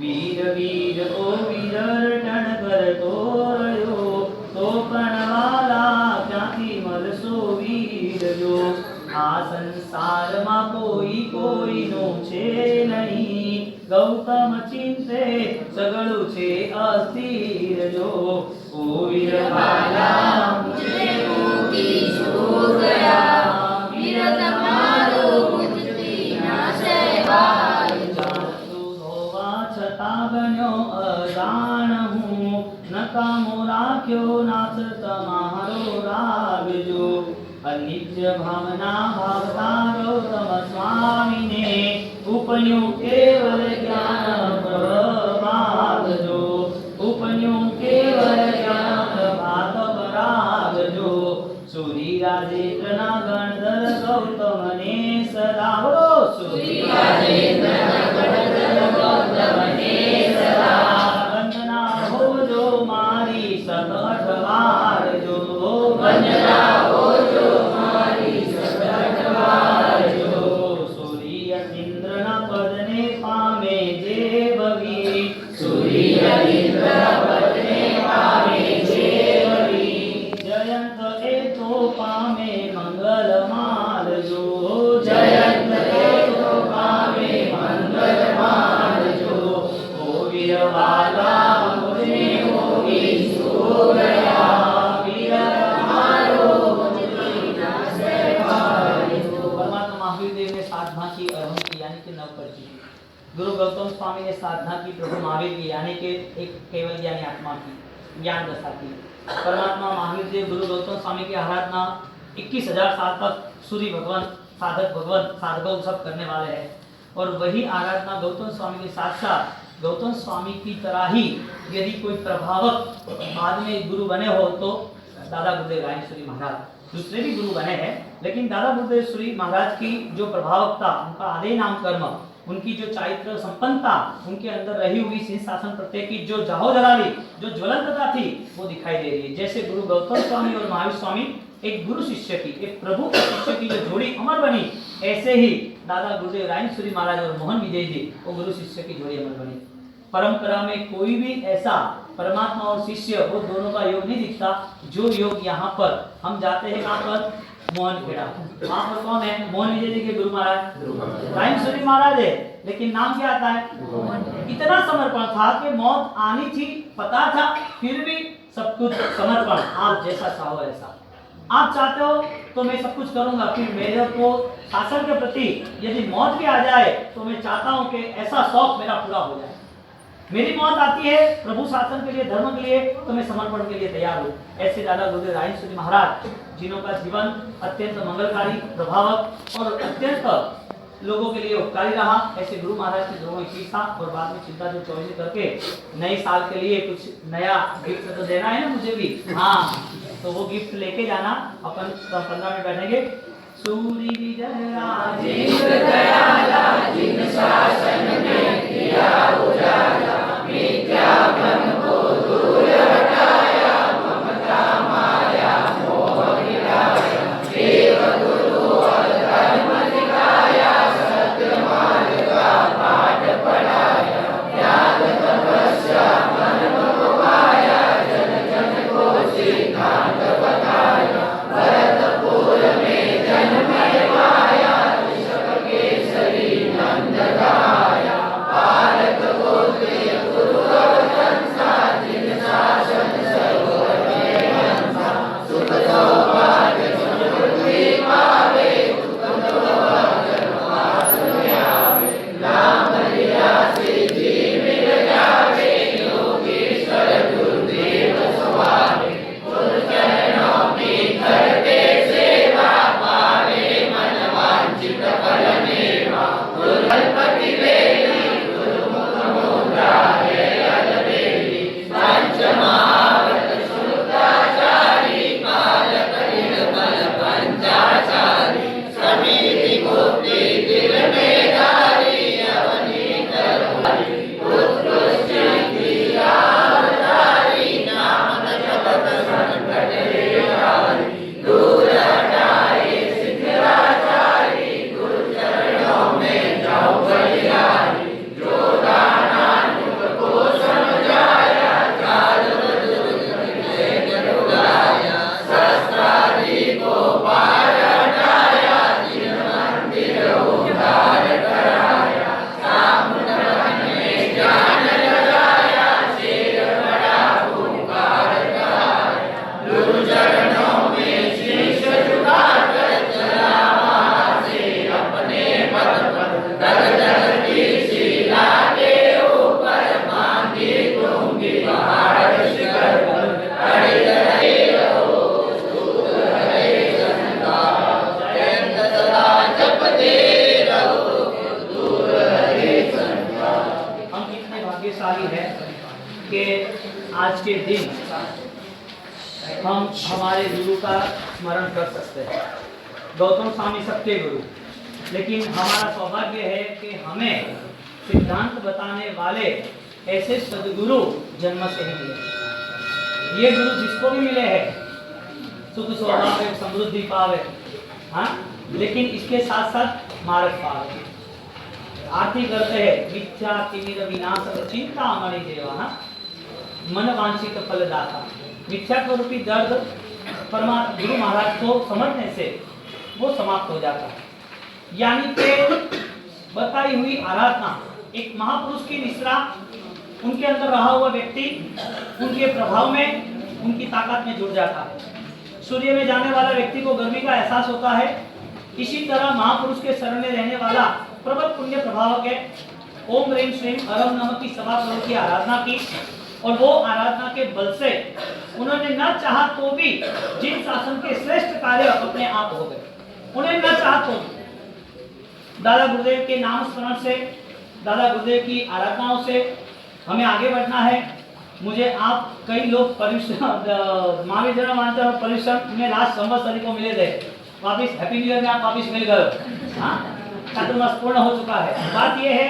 S1: વીર વીર ઓ વીર રટણ કરતો રહ્યો, તો પણ વાલા ક્યાંથી મળશો વીર જો, આ સંસારમાં કોઈ કોઈનું છે નહીં, ગૌતમ ચિંતે સગળું છે અસ્થિર જો, ઓ વીર વાલા મુજે મોટી છો ગયા, વીર તમારો મુજથી ના સહેવાય, જાણતું હોવા છતાં બન્યો અજાણ હું, નકામો રાખ્યો નાથ તમારો રાગ જો, અનિત્ય ભાવના ભાવતા ગૌતમ સ્વામીને, ઉપન્યું કેવલ જ્ઞાન પ્રભાગ જો, ઉપન્યું કેવલ જ્ઞાન પ્રભાત પરાગ જો, સૂર્યરાજેન્દ્રના ગણધર ગૌતમને સદા બોલો, સૂર્યરાજેન્દ્રના ગણધર ગૌતમને સદા, વંદના હોજો મારી સત અઠવાર જો, વંદના હોજો મારી સત અઠવાર જો, સૂર્ય ઇન્દ્રના પદને પામે જે બવી, સૂર્ય ઇન્દ્રના પદને પામે જે બવી, જયંત એ તો પામે મંગલ માલ જો, જયંત એ તો પામે મંગલ માલ જો, ઓ વીર વાલા મુજને હોગી સો ગયા, વીર તમારો મુજથી ના સહેવાય જો, परमात्मा महावीर देव ने साधना की अरहम की यानी कि नव कर दी, गुरु गौतम स्वामी ने साधना की प्रभु महावीर की यानी कि एक केवल ज्ञानी आत्मा की ज्ञान दशा की, परमात्मा महावीर देव गुरु गौतम स्वामी की आराधना 21,000 साल तक सूर्य भगवान साधक भगवान साधक सब करने वाले हैं, और वही आराधना गौतम स्वामी के साथ साथ गौतम स्वामी की तरह ही यदि कोई प्रभावक बाद में गुरु बने हो तो दादा गुरुदेव रायेश्वरी महाराज, दूसरे भी गुरु बने हैं, लेकिन दादा गुरुदेव श्री महाराज की जो प्रभावकता, उनका आदे नाम कर्म, उनकी जो चारित्र संपन्नता, उनके अंदर रही हुई सिंह शासन प्रत्यय की जो जाहो जलाली, जो ज्वलंतता थी, वो दिखाई दे रही है। जैसे गुरु गौतम स्वामी और महावीर स्वामी एक गुरु शिष्य की, एक प्रभु शिष्य की जो जोड़ी अमर बनी, ऐसे ही दादा गुरुदेव रायेश्वरी महाराज और मोहन विजय जी वो गुरु शिष्य की जोड़ी अमर बनी। परंपरा में कोई भी ऐसा परमात्मा और शिष्य वो दोनों का योग नहीं दिखता जो योग यहाँ पर हम जाते हैं। कहाँ पर? मोहन खेड़ा। वहाँ पर कौन है? मोहन विजय जी के गुरु महाराज रायेश्वरी महाराज है, लेकिन नाम क्या आता है? इतना समर्पण था कि मौत आनी थी, पता था, फिर भी सब कुछ समर्पण। आप जैसा चाहो ऐसा, आप चाहते हो तो मैं सब कुछ करूंगा, फिर मेरे को शासन के प्रति यदि मौत भी आ जाए तो मैं चाहता हूं कि ऐसा शौक मेरा पूरा हो जाए। मेरी मौत आती है प्रभु शासन के लिए, धर्म के लिए, तो मैं समर्पण के लिए तैयार हूँ। ऐसे दादा गुरुदेव रायेश्वरी महाराज जिन्हों का जीवन अत्यंत मंगलकारी, प्रभावक और अत्यंत लोगों के लिए उपकारी रहा। ऐसे गुरु महाराज की दोनों इच्छा और बाद में चिंता जो चौबीस करके नए साल के लिए कुछ नया गिफ्ट तो देना है ना मुझे भी, हाँ, तो वो गिफ्ट लेके जाना। अपन 15 मिनट बैठेंगे। सूरी विजय राजेंद्र दयाला जिन शासन में किया उजाला, मिथ्या भ्रम को दूर हटाया, ममता माया मोह गिराया, देव गुरु और धर्म दिखाया, सत्य मार्ग का पाठ पढ़ाया, त्याग तपस्या मन भवाया, जन जन को सिद्धांत बताया, भरतपुर में जन्म पाया, ऋषभ केसरी नंद गाया, भारत गोत्रीय गुरु अवतंसा, जिन शासन सर्वज्ञ हंसा, सुख सौभाग्य समृद्धि पावे, उत्तम भजन वासु आवे, नाम लिया सिद्धि मिल जावे, योगेश्वर गुरुदेव सवारे, गुरु चरणों की करते सेवा, पावे मन वांछित फल मेवा, गुरु कल्पति वेली, गुरु मुख मुद्रा है अलबेली, पंचमहाव्रत शुक्राचारी, पालक निर्मल पंचाचारी, समिति गोप्ती दिल में धारी, अवनी तरवारी, उत्कृष्ट क्रिया अवतारी, नाम जपत संकट हारी, दूर हटाए सिद्धराचारी, गुरु चरणों में जाओ बलिहारी, जो दाना युग को समझाया, जादू दुर्ग से जगाया, शस्त्रादि को पार हटाया, जिन मंदिर उद्धार कराया, सामुद्र में ज्ञान लगाया, शेर बड़ा पुकार कराया, गुरु चरणों में शीश झुकाकर चला वहाँ से अपने पद पर, दग दग की शिला के ऊपर बांधी दूंगी पहाड़ शिखर पर, अड़े रहे रहो सूत रहे संताप, जयंत सदा जपते रहो, दूर रहे संताप। हम कितने भाग्यशाली हैं कि आज के दिन हम हमारे गुरु का स्मरण कर सकते हैं, गौतम स्वामी सबके गुरु। लेकिन हमारा सौभाग्य है कि हमें सिद्धांत बताने वाले ऐसे सदगुरु जन्म से ही मिले। ये गुरु जिसको भी मिले हैं सुख सौभाग्य समृद्धि पावे, हाँ, लेकिन इसके साथ साथ मार्ग पावे। आरती करते हैं, मिथ्या तिमिर विनाश चिंता मणि देवा, हाँ, मन वांछित फलदाता। मिथ्या रूपी दर्द परमात्मा गुरु महाराज को समझने से वो समाप्त हो जाता है। यानी कि बताई हुई आराधना, एक महापुरुष की निश्रा, उनके अंदर रहा हुआ व्यक्ति उनके प्रभाव में, उनकी ताकत में जुड़ जाता है। सूर्य में जाने वाला व्यक्ति को गर्मी का एहसास होता है। इसी तरह महापुरुष के शरण में रहने वाला प्रबल पुण्य प्रभाव के ओम ह्रीम श्रीम अरम नमः की सवा करोड़ की आराधना की, और वो आराधना के बल से उन्होंने न चाहा तो भी जिन शासन के श्रेष्ठ कार्य अपने आप हो गए, उन्हें न चाहा तो भी दादा गुरुदेव के नाम स्मरण से, दादा गुरुदेव की आराधनाओं से हमें आगे बढ़ना है। मुझे आप कई लोग परिश्रम महावीर मानते और परिश्रम में लास्ट संवत्सरी को मिले थे, वापिस हैप्पी न्यू ईयर में आप वापिस मिल गए, हाँ, चातुर्मास पूर्ण हो चुका है। बात यह है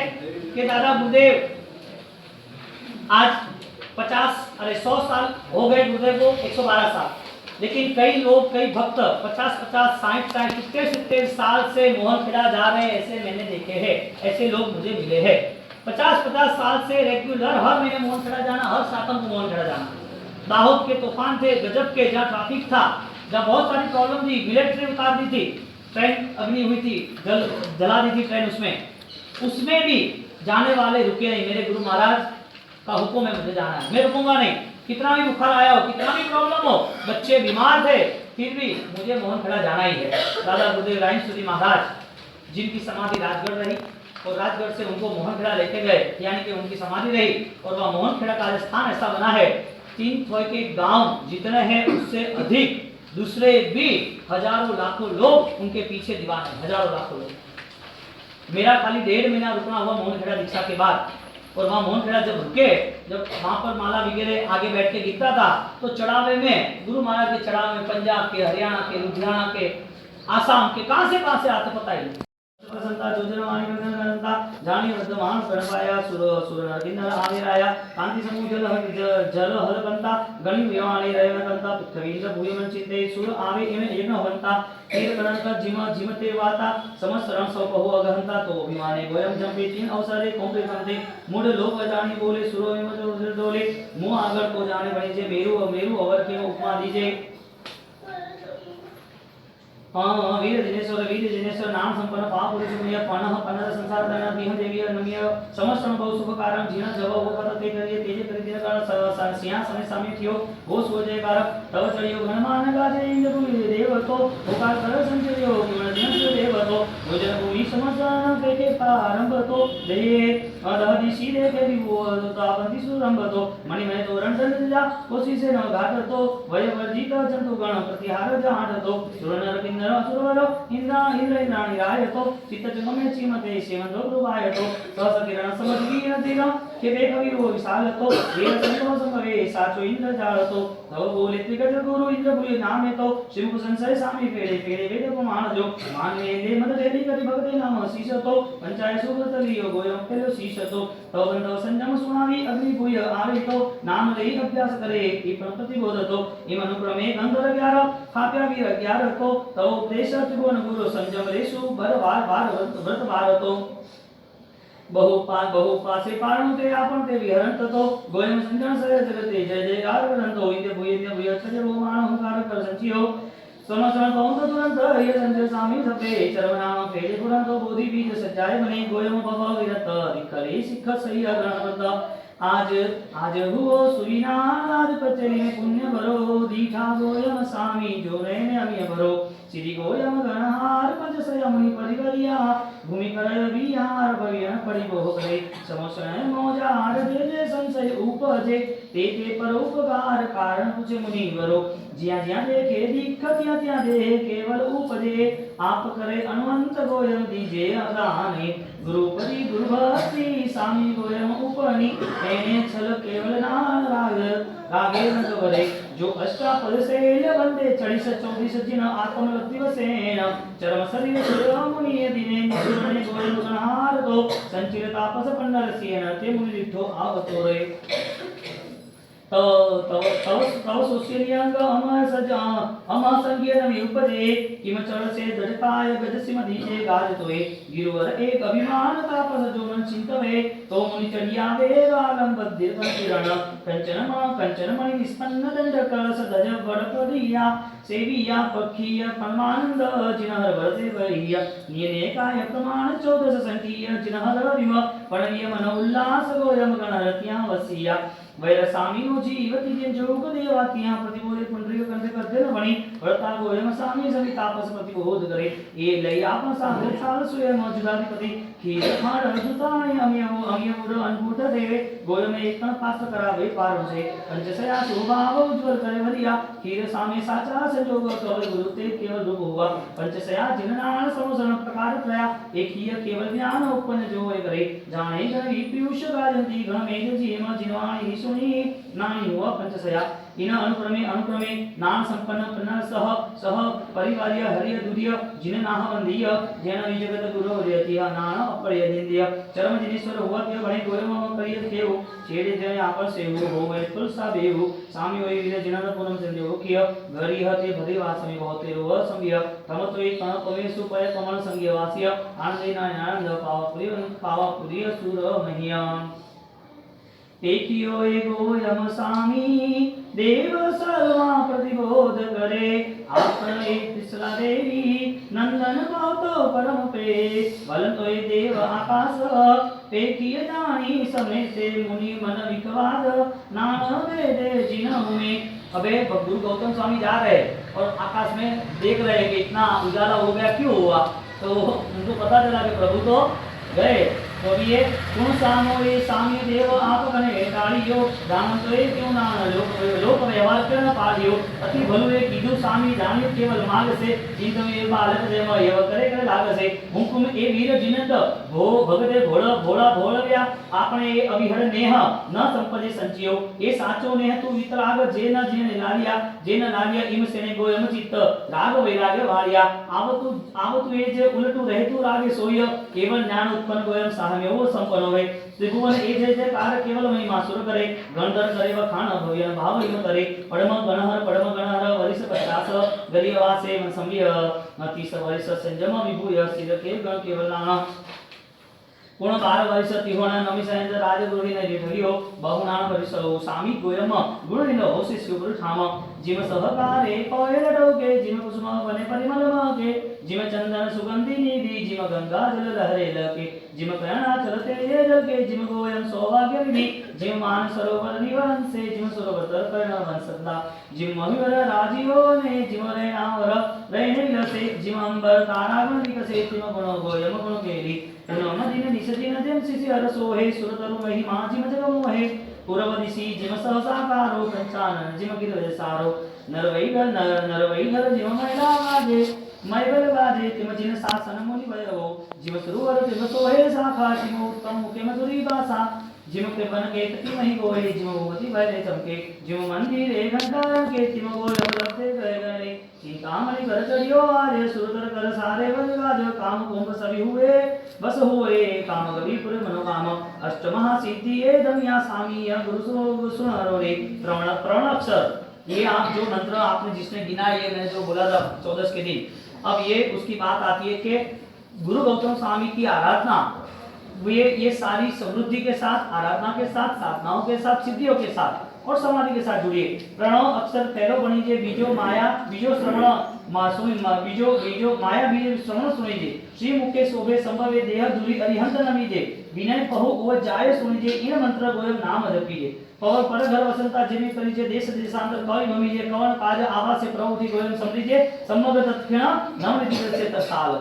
S1: कि दादा गुरुदेव आज 100 साल हो गए गुरुदेव को, 112 साल, लेकिन कई लोग, कई भक्त 50, 60, 70 साल से मोहनखेड़ा जा रहे हैं, ऐसे मैंने देखे हैं, ऐसे लोग मुझे मिले हैं। 50 साल से रेगुलर हर महीने मोहनखेड़ा जाना, हर सातम को मोहनखेड़ा जाना। दाहोद के तूफान थे गजब के, जहाँ ट्रैफिक था, जहाँ बहुत सारी प्रॉब्लम थी, मिलिट्री उतार दी थी, ट्रेन अग्नि हुई थी, जला दी थी ट्रेन, उसमें भी जाने वाले रुके नहीं। मेरे गुरु महाराज का हुक्म है मुझे जाना है, मैं रुकूंगा नहीं, कितना भी बुखार आया हो, कितना भी प्रॉब्लम हो, बच्चे बीमार थे, फिर भी मुझे मोहनखेड़ा जाना ही है। दादा गुरुदेव राइन सूरी महाराज जिनकी समाधि राजगढ़ रही, और राजगढ़ से उनको मोहनखेड़ा लेके गए, यानी कि उनकी समाधि रही, और वह मोहनखेड़ा का स्थान ऐसा बना है, 3 थोय के गांव जितने हैं उससे अधिक दूसरे भी हजारों लाखों लोग उनके पीछे दीवाने, हजारों लाखों लोग। मेरा खाली 1.5 महीना रुकना हुआ मोहनखेड़ा दीक्षा के बाद। और वहाँ मोहनखेड़ा जब रुके, जब वहाँ पर माला वगैरह आगे बैठ के गिरता था, तो चढ़ावे में, गुरु महाराज के चढ़ावे में पंजाब के, हरियाणा के, लुधियाना के, आसाम के, कहाँ से आते पता ही नहीं। प्रसन्नता जोजनवाणी गणनता जानी वर्धमान प्रणवाया सुर नरकिन्नर आविराया कांति समूह जल हलकंता गणि विवाणी रयनकंता पृथ्वीन्द्र भूयमन चिंते सुर आवे एवं एक हवंता तीर गणनका जिमते वाता समस्त रण सौ बहु अगहंता तो अभिमाने गोयम जंपे तीन अवसरे कोंपे कंते मूढ़ लोक जानी बोले सुरो एवं जो डोले मुंह आगर को जाने बने जे मेरु अवर के उपमा दीजे। वीर जिनेश्वर नाम संपन्न पापुरुष मुनिय पनह संसार दना दिह देवी नमिय समस्त बहु सुख कारण जीना जब वो करते करिए तेज कर दिन का सिया समय सामी थियो वो सो जयकार तव चढ़ियो घनमान गाजे इंद्र देव तो ओकार कर संचरियो गुण दिन देव तो भोजन भूमि समझन के प्रारंभ तो दे अदहदि सीधे के विभो तापंति सुरंभ तो मणि में तो रणदन जा कोसी से न घाट तो वय वर्जित जंतु गण प्रतिहार जाट तो सुरनर किन्नर सुरवरो इंद्राणी राय तो चित्तजगमे चिमते सेवंतो प्रभाय तो सहस किरण समझवीर तेरा के बेकवीर वो विशाल तो वीर संतो संभवे साचो इंद्र जाल तो तव बोले त्रिगज गुरु इंद्र बोले नाम तो शिव संशय सामी फेरे फेरे वेद को मान जो मान ले मद देवी करि भगते नाम शीश तो पंचाय सुब्रत लियो गोयम पेलो शीश तो तव बंधव संजम सुनावी अग्नि भूय आवे तो नाम ले अभ्यास करे ई प्रपति बोध तो ई अनुक्रमे गंधर 11 खाप्या वीर 11 तो तव उपदेश त्रिभुवन गुरु संजम रेसु भर वार व्रत भार तो बहुपासे पारणु ते आपन ते विहरंत तो गोयम संजन सय जगते जय जय आरवरंतो इंद्र भूय छजे रोमान ओंकार कर संचियो समसन पौंद तुरंत ये संजय स्वामी सपे चरमनाम फेरे तुरंत बोधि बीज सजाय बने गोयम भव विरत विकले सिख सही गणपत आज हुओ सुरीनाथ पचली में पुण्य भरो दीठा गोयम स्वामी जो रहने अमिय भरो श्री गोयम गणहार पंच सयमुनि परिगरिया भूमि करय बिहार भवियन परिबोह करे समोसय मोजार जे संशय उपजे ते परोपकार कारण पूछे मुनि वरो जिया जिया देखे दिक्कत त्या दे केवल उपजे आप करे अनुवंत गोयम दीजे अगाने गुरुपरि गुरुभक्ति स्वामी गोयम उपनि एने छल केवल नाम रागे न गवरे जो अष्टापद शैल बंदे 34 जिन आत्म दिवसेन चरम शरीर सुर मुनि दिने निसुरणे गोयम गणहार तो संचित तापस पंडर सेन ते मुनि लिठो आवतोरे तव सुशीलियंग अम संज्ञान उपजे किम चल से दृढ़ताय गजसिम दीजे गाज तोए गिरवर एक अभिमान तापस जो मन चिंतवे तो मुनि चढ़िया वेगालम बद्धिर किरण कंचन मणि निस्पन्न दंड कलश ध्वज बड़पदिया सेविया पक्षीय परमानंद जिनहर वरसे वरिया नियने काय प्रमाण 14 संकीय जिनहर विम पणवीय मन उल्लास गोयम गणरत्या वसिया वैरसामी नो जीवति जिन जोग देवातिया प्रतिबोधे पुंडरीक कंठे करते न बणी वर्ता गोयम सामी सभी तापस प्रतिबोध करे ये लई आपन साधे साल सुय मौजूदाधिपति खीर खाड़ जुताय अमिय मुर अनूठ देवे गोयम एक कण पास करावे पारों से पंचसया शोभाव उज्जवल करे वरिया खीर सामे साचा संजोग कवल गुरु ते केवल रूप हुआ पंचसया जिननान समोसन प्रकार त्रया एक ही केवल ज्ञान उत्पन्न जो है करे जाने गण पीयूष गाजंती गण मेघ जीम जिनवाणी सुनी नानी हुआ पंचसया इन अनुक्रमे नाम संपन्न प्रणर सह परिवार्य हरिय दुर्य जिन नाह वंदीय जैन विजगत गुरु हरियति नान अपरियदिंद्य चरम जिनेश्वर हुआ के बने गोयम करिय देव छेड़े जय आपन से हो गए तुलसा देव सामी होई विजय जिनन पुनम संदेव किय घरी हते भदे वासमे बहुते रो संगिय तमतो एक कण पवे सुपय कमल संगिय वासिय आनंद आनंद पावा पुरी सुर महियम एकियो गोयम स्वामी देव सर्वा प्रतिबोध करे आपन एक त्रिशला देवी नंदन बहुत परम पे वलतो देव आकाश एकिय जानी समय से मुनि मन विकवाद नाम वेदे जिनहु में। अबे गुरु गौतम स्वामी जा रहे और आकाश में देख रहे कि इतना उजाला हो गया क्यों हुआ, तो उनको पता चला कि प्रभु तो गए। तो ये तुम सामो ये सामी देव आप कने टाड़ी दियो ब्राह्मण तो ये क्यों ना लोक व्यवहार क्यों ना पाड़ियो अति भलु एक कीधु स्वामी जानियो केवल मार्ग से जिन તમે એ બાળક જેમ એવ કરે કરે લાગશે હુકુમ એ વીર જીનત ભો ભગતે ભોળ ભોળા ભોળવ્યા આપણે એ અવિહળ નેહ ન સંપદે સંચિયો એ સાચો નેહ તું વિતરાગ જેન જેન લાલિયા ઈમ સેને ગોયમ ચિત્ત રાગ વૈરાગ્ય વાળિયા આવતું એ જે ઉલટું રહેતું રાગે સોય કેવલ જ્ઞાન ઉત્પન્ન ગોયમ સાહમ્યવો સંપન્ન હોય ત્રિભુવન એ જે જે કાર કેવલ મહિમા સુર કરે ગણધર કરે વખાણ ભવ્ય ભાવ ઈમ કરે પડમ ગણહર વરિષ 50 ગરિયવાસે સંવ્ય 30 વર્ષ સંજમ વિભૂય સ્થિર કે ગણ કેવલાણ પૂર્ણ 12 વર્ષ તિહોણ નમી સહેન્દ્ર રાજગુરુની ને વિભર્યો બહુનાણ વર્ષ સામી ગોયમ ગુણનિલ હોસી સુગુરુ ઠામ જીમ સહકારે પયલ ડોકે જીમ કુસુમ વને પરિમલ માકે જીમ ચંદન સુગંધી નિધિ જીમ ગંગા જલ લહરે લકે જીમ કણા ચલતે ये जल के जिम गोयम सौभाग्य विधि जिम मान सरोवर निवरण से जिम सरोवर तर कर्ण वंशदा जिम महिवर राजीवो ने जिम रेणावर रहने लसे जिम अंबर तारागण विकसे जिम गुण गोयम गुण केली पुनम दिन दिश दिन देम सिसि हर सोहे सुरतरु महिमा जिम जग मोहे पूर्व दिशि जिम सहसाकारो पंचानन जिम गिर सारो नरवैघर जिम महिला वाजे मैबल वाजे तिम जिन शासन मुनि वयो जिम सुरवर तिम सोहे शाखा जिम उत्तम मुखे मधुरी भाषा जिम कृपन के तति मही गोए जिम भगवती भय चमके जिम मंदिर घंटा के जिम गोय लब्धे गए गए चिंतामणि कर चढ़ियो आर्य सुरतर कर सारे वनराज काम कुंभ सभी हुए बस हुए काम गवीपुर मनोकाम अष्टमहा सिद्धि ए दमिया सामी या गुरु सुनरो रे प्रण अक्षर ये आप जो मंत्र आपने जिसने गिना ये मैंने जो बोला था 14 के दिन अब ये उसकी बात आती है कि गुरु गौतम स्वामी की आराधना ये सारी समृद्धि के साथ आराधना के साथ साधनाओं के साथ सिद्धियों के साथ और समाधि के साथ जुड़िए प्रणव अक्षर पहलो बनीजे बीजो माया बीजो श्रवण बीजो माया बीज श्रवण सुनीजे श्री मुखे शोभे संभवे देह दूरी अरिहंत नमीजे विनय पहु ओ जाय सुनीजे इन मंत्र गोयम नाम जपीजे पवर पर घर वसंता जिमी करीजे देश देशांतर कवि भमीजे कवन काज आवास से प्रभुति गोयम समझीजे समग्र तत्क्षण नवनिधि से तत्काल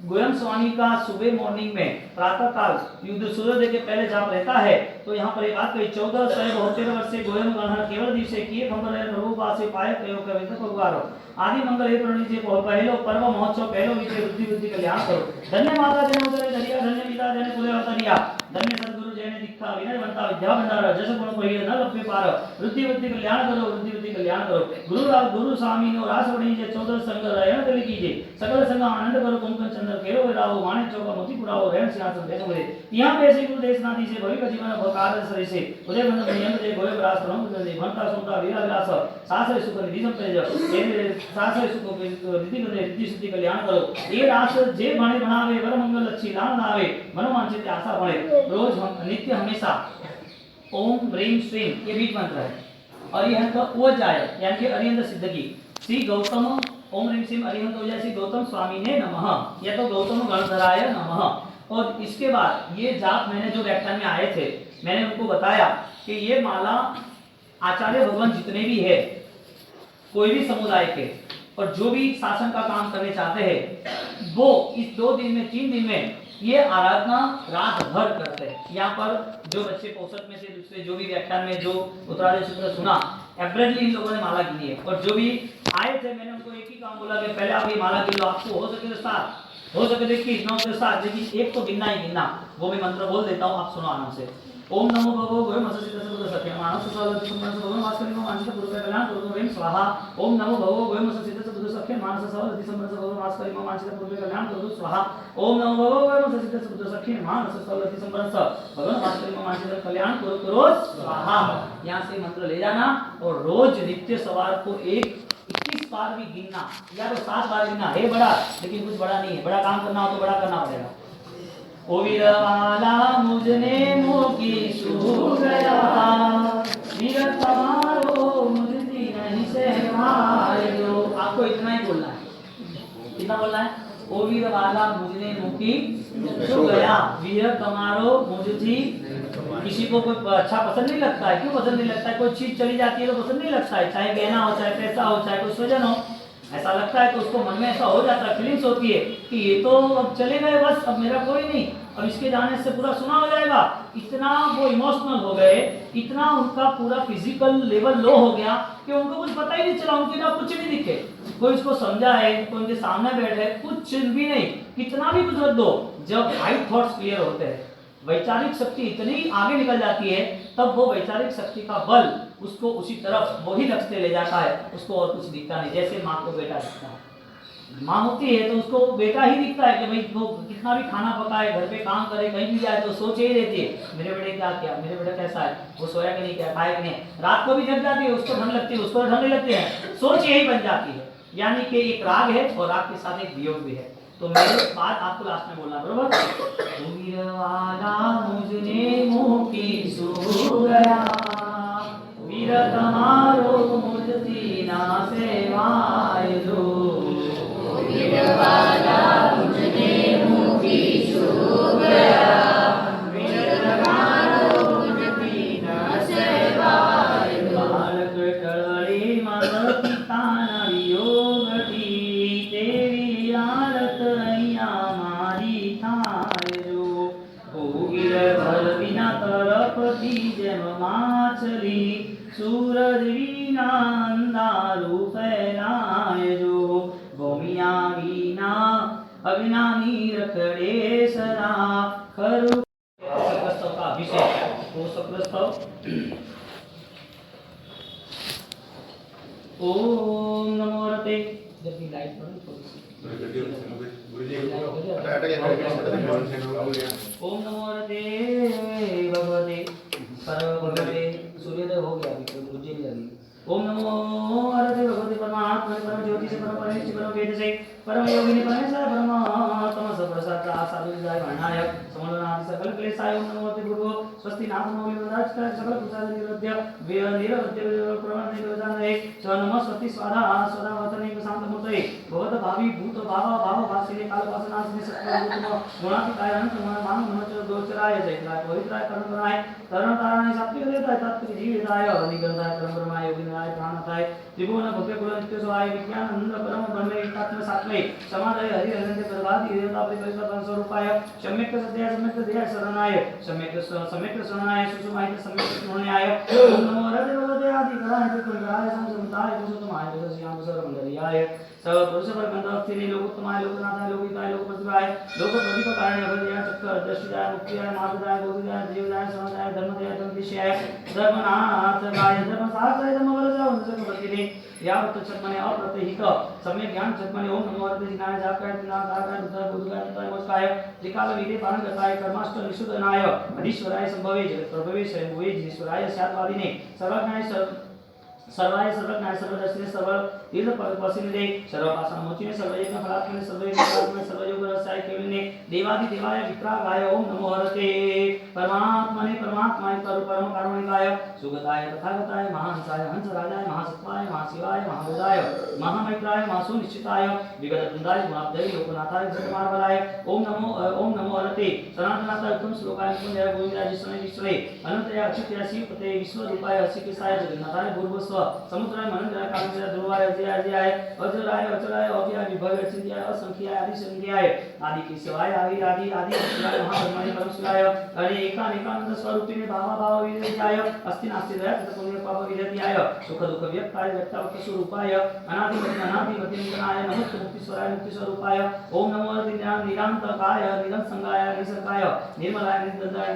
S1: गोयम स्वामी का सुबह मॉर्निंग में प्रातः काल युद्ध सूर्योदय के पहले जहाँ रहता है तो यहाँ पर एक बात कही 1472 वर्ष से गोयम गणहर केवल दिवसे किए खबर है प्रभु पासे पाए प्रयोग कवित भगवारो आदि मंगल हे प्रणीत जे पहलो पर्व महोत्सव पहलो विजय वृद्धि कल्याण करो धन्य माता जन उदरे धरिया धन्य पिता जन कुले अवतरिया धन्य सद्गुरु जन दीक्षा विनय बनता विद्या भंडार जस गुण पहिए न लभ्य पार वृद्धि कल्याण करो गुरु स्वामी नो रास वणी जे 14 संग रहन दल कीजे सकल संग आनंद करो कुंकन चंद्र केरो राव वाणे चौका मोती पुराओ रहन सिंहासन देख मुझे यहाँ पे से गुरु देशनाथी से भविक जीवन भकार सरी से उदय बंद नियम जे गोय रास ब्रह्म दे भंता सुनता वीर विलास सासरे सुख निधि संपेज सासरे सुख रिद्धि सिद्धि कल्याण करो ये रास जे बणे बनावे वर मंगल लक्ष्मी लाल लावे मनोवांछित आशा बणे रोज हम नित्य हमेशा ओम ह्रीं श्रीं ये बीज मंत्र है अरिहंत ओ जाय यानी कि अरिहंत सिद्ध की श्री गौतम ओम ह्रीं श्रीं अरिहंत हो जाए श्री गौतम स्वामी ने नमः या तो गौतम गणधराय नमः और इसके बाद ये जाप मैंने जो व्याख्यान में आए थे मैंने उनको बताया कि ये माला आचार्य भगवान जितने भी है कोई भी समुदाय के और जो भी शासन का काम करने चाहते हैं वो इस 2 दिन में 3 दिन में ये आराधना रात भर करते हैं। यहाँ पर जो बच्चे पोषक में से दूसरे जो भी व्याख्यान में जो उत्तराधि सूत्र सुना एवरेजली इन लोगों ने माला गिनी है और जो भी आए थे मैंने उनको एक ही काम बोला कि पहले आप ये माला गिन लो आपको हो सके तो 7 हो सके तो 21 9 के 7 लेकिन एक तो गिनना ही गिनना वो मैं मंत्र बोल देता हूँ आप सुनो आराम से ओम नमो भगवो गोय मससिद्धस्य सत्य मानस स्वागत संबंध भगवान वास्कलिनो मानसिक पुरुष कल्याण गुरु वेम स्वाहा ओम नमो भगवो गोय मससिद्धस्य सत्य मानस स्वागत संबंध भगवान वास्कलिनो मानसिक पुरुष कल्याण गुरु स्वाहा ओम नमो भगवो गोय मससिद्धस्य सत्य मानस स्वागत संबंध भगवान वास्कलिनो मानसिक कल्याण गुरु स्वाहा। यहाँ से मंत्र ले जाना और रोज नित्य सवार को 21 बार भी गिनना या तो 7 बार गिनना है बड़ा लेकिन कुछ बड़ा नहीं है बड़ा काम करना हो तो बड़ा करना पड़ेगा। ओ वीरवाला मुझने मोकी सू गया वीर तुम्हारो मुझे नहीं से मारो आपको इतना ही बोलना है कितना बोलना है ओ वीरवाला मुझने मोकी सू गया वीर तुम्हारो मुझे किसी को कोई अच्छा पसंद नहीं लगता है क्यों पसंद नहीं लगता है कोई चीज चली जाती है तो पसंद नहीं लगता है चाहे गहना हो चाहे पैसा हो चाहे कोई स्वजन हो ऐसा लगता है तो उसको मन में ऐसा हो जाता है फीलिंग्स होती है कि ये तो अब चले गए बस अब मेरा कोई नहीं अब इसके जाने से पूरा सुना हो जाएगा। इतना वो इमोशनल हो गए, इतना उनका पूरा फिजिकल लेवल लो हो गया कि उनको कुछ पता ही नहीं चला, उनके ना कुछ भी दिखे, कोई उसको समझा है, कोई उनके सामने बैठे, कुछ भी नहीं। कितना भी कुछ रख दो, जब हाई थॉट्स क्लियर होते हैं, वैचारिक शक्ति इतनी आगे निकल जाती है, तब वो वैचारिक शक्ति का बल उसको उसी तरफ वही लक्ष्य ले जाता है, उसको और कुछ दिखता नहीं। जैसे माँ को बेटा दिखता है, माँ होती है तो उसको बेटा ही दिखता है कि भाई वो कितना भी खाना पकाए, घर पे काम करे, कहीं भी जाए तो सोच ही रहती है मेरे बेटे क्या किया, मेरे बेटा कैसा है, वो सोया कि नहीं, क्या खाया कि नहीं। रात को भी जग जाती है, उसको ठंड लगती है, उसको ठंड नहीं लगती है, सोच यही बन जाती है। यानी कि एक राग है और राग के साथ एक वियोग भी है। तो मेरे बात आपको लास्ट में बोलना, बरोबर। वीरवाला मुझने मुँह की सू गया, वीर तुम्हारो मुझ दीना सेवाय दो।
S2: वीरवाला मुझने मुँह की सू गया, वीर तुम्हारो मुझ दीना सेवाय दो।
S1: बालक टळवळे माझ पिता न वियोगटी, तेरी आरत अय्या मारी थाय जो। भोगीर भर विना तरपती जेम माछली, सूरज विना अंधारू फैलाय जो। गोमिया विना अविनानी रखड़े सदा, खरु सकस्तव का अभिषेक। तो सकस्तव ओम नमो रते, जब भी लाइट बंद थोड़ी सी, ओम नमो रते भगवते परम भगवते, सूर्योदय हो गया, अभी कोई बुझे नहीं लगी। ओम नमो रते भगवते परमात्मा परम ज्योति से परम परमेश्वर परम वेद से परम योगिनी परमेश्वर परमात्मा सप्रसाद साधुजाय वर्णाय समलनाथ सकल क्लेशाय। ओम नमो रते गुरु स्वस्ति नाम नमो विराज कर सकल कुशाल निरवध्य वे निरवध्य प्रमाण निरवधानये स नमः स्वस्ति स्वाहा सदा वतने शांत मूर्तये भगवत भावी भूत भाव भाव भासिने काल वासनासिने सत्य गुणातीताय अनंत मान नमः दोचराय जयराय पवित्राय कर्मराय तरण तारणाय सात्विक देवताय तात्विक जीविताय निगंधाय परम ब्रह्माय योगिनाय प्राणताय त्रिभुवन भव्य कुल नित्य सोहाय विज्ञानंद परम ब्रह्म एकात्म सात्मय समादय हरि अनंत प्रभाति देवता परिपरिता स्वरूपाय सम्यक सत्याय सम्यक दयाय शरणाय सम्यक शरणाय सुसुमाय सम्यक शरणाय। ओम नमो रते भगवते आदि कराय कुलराय संसमताय पुरुषोत्तमाय पुरुषयाम सर्वमंगलाय सब पुरुष पर गंधवत्तिने लोकोत्तमाय लोकनाथाय लोकिताय लोकप्रतिभाय लोक प्रतिपकारणे अभयाय चक्र दर्शिताय मुक्तियाय मार्गदाय गोविदाय देवदाय समदाय धर्मदाय धर्मदिशयाय धर्मनाथाय धर्मसाराय धर्मवरदाय वंशकवर्तिने यावत् चत्मने अप्रतिहित सम्यक ज्ञान चत्मने। ओम नमो रते जिनाय जापकाय दिनादाय रुद्राय बुद्धगाय नमस्काय त्रिकाल विदे पारणगताय कर्माष्ट निषुधनाय अधीश्वराय संभवे जगत प्रभवे स्वयंभुवे जिनेश्वराय स्यात्वादिने सर्वज्ञाय सर्वाय सर्वज्ञाय सर्वदर्शिने सर्व तीर्थ पसिने सर्वपासन मोचिने सर्वयज्ञ फलात्मने सर्वयज्ञ सर्वयोग रसाय केवलिने देवादि देवाय विप्रागाय। ओम नमो हरते परमात्मने परमात्माय परम कारुणिकाय सुगताय तथागताय महाहंसाय हंसराजाय महासत्वाय महाशिवाय महाबोधाय महामैत्राय महासुनिश्चिताय विगत वृंदाय गुणाब्धय लोकनाथाय जगन्मार्गलाय। ओम नमो हरते सनातनाय उत्तम श्लोकाय पुण्य गोविंदाय जिसने विश्वे अनंतय अच्युतय शिवपते विश्वरूपाय असिकेशाय जगन्नाथाय भूर्भुवस्व समुद्राय मनंद्राय कामराय ध्रुवाय अजयाय अजराय अचराय अव्यय विभव चिंत्याय असंख्याय आदि संख्याय आदि की शिवाय आदि आदि आदि शिवाय महाब्रह्माय परम शिवाय अनेकानेकानंद स्वरूपिणे भाव भाव विद्याय अस्ति नास्ति दया तथा पुण्य पाप विद्याय सुख दुख व्यक्ताय व्यक्तावक्त स्वरूपाय अनादिमति अनादिमति निकनाय नमस्ते मुक्तिस्वराय मुक्ति स्वरूपाय। ओम नमो निरांतकाय निरंसंगाय निसंगाय निर्मलाय निर्दंदाय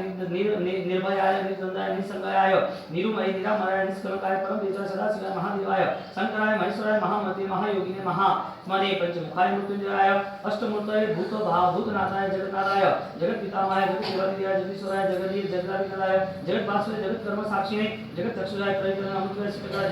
S1: निर्भयाय निर्दंदाय निसंगाय निरुमय निरामराय निष्कलंकाय परम देवाय सदाशिवाय महादेवाय शंकराय महेश्वराय महामते महायोगिने महात्मने पंचमुखाय मृत्युंजयाय अष्टमूर्तये भूत भाव भूतनाथाय जगन्नाथाय जगत पितामहाय जगत देवादिदेवाय जगदीश्वराय जगदीश जगदाधिकाराय जगत वासुदेव जगत कर्म साक्षिणे जगत चक्षुराय प्रयत्न अमृतराय शिवराय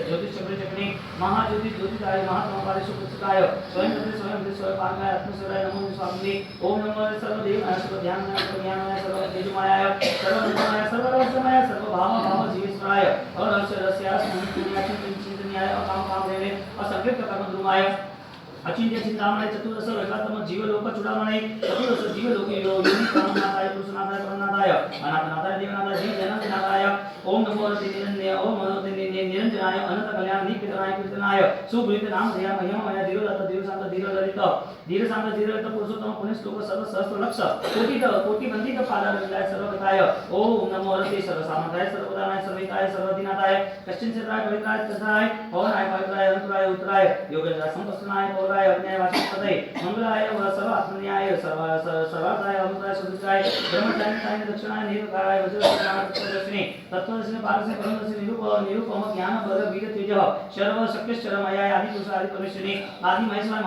S1: ज्योतिष चक्रचक्रे महाज्योति ज्योतिराय महात्मापारे सुप्रसिद्धाय स्वयं स्वयं पारगाय आत्मस्वराय नमो स्वामिने। ओम नमो सर्वदेवाय सर्वध्यानाय सर्वज्ञानाय सर्वतेजोमयाय सर्वमय सर्वरसमय सर्वभाव भाव जीवेश्वराय अरसरस्याय चिंतनीयाय अकाम कामदेवे असंकृत कर्मद्रुमाय अचिंत्य चिंतामणि चतुर्दश एकात्म जीवलोक चूड़ामणि चतुर्दश जीवलोके योगिनी प्राणनाथाय पुरुषनाथाय परमनाथाय अनाथनाथाय देवनाथाय जीव जनाथनाथाय। ओम नमो निरंजनाय ओम नमो निरंजनाय जनाय अनंत कल्याण निकितनाय कीर्तनाय सुब्रीत नाम धिया महिमा मया धीरो दत्त धीरो शांत धीरो ललित धीरो शांत धीरो ललित पुरुषोत्तम पुण्य श्लोक सर्व सहस्त्र लक्ष कोटि बंदी का पादार विलाय सर्वगताय ओम नमो हरते सर्व सामर्थ्याय सर्वदानाय सर्विकाय सर्वदिनाताय कश्चिन क्षेत्राय पवित्राय तथाय पवनाय पवित्राय अंतराय उत्तराय योगेन्द्र संपस्नाय पौराय अज्ञाय वाचस्पतये मंगलाय व सर्व आत्मन्याय सर्वार्थाय अमृताय सुवित्राय ब्रह्मचारिताय दक्षिणाय निरुकाय वज्रनाय तत्वदर्शिनी तत्वदर्शिनी पारसे परमदर्शिनी निरुपम ज्ञान बर वीर तेज सर्व शक्तिश्चरमयाय आदि पुरुष आदि परमेश्वरी आदि महेश्वराय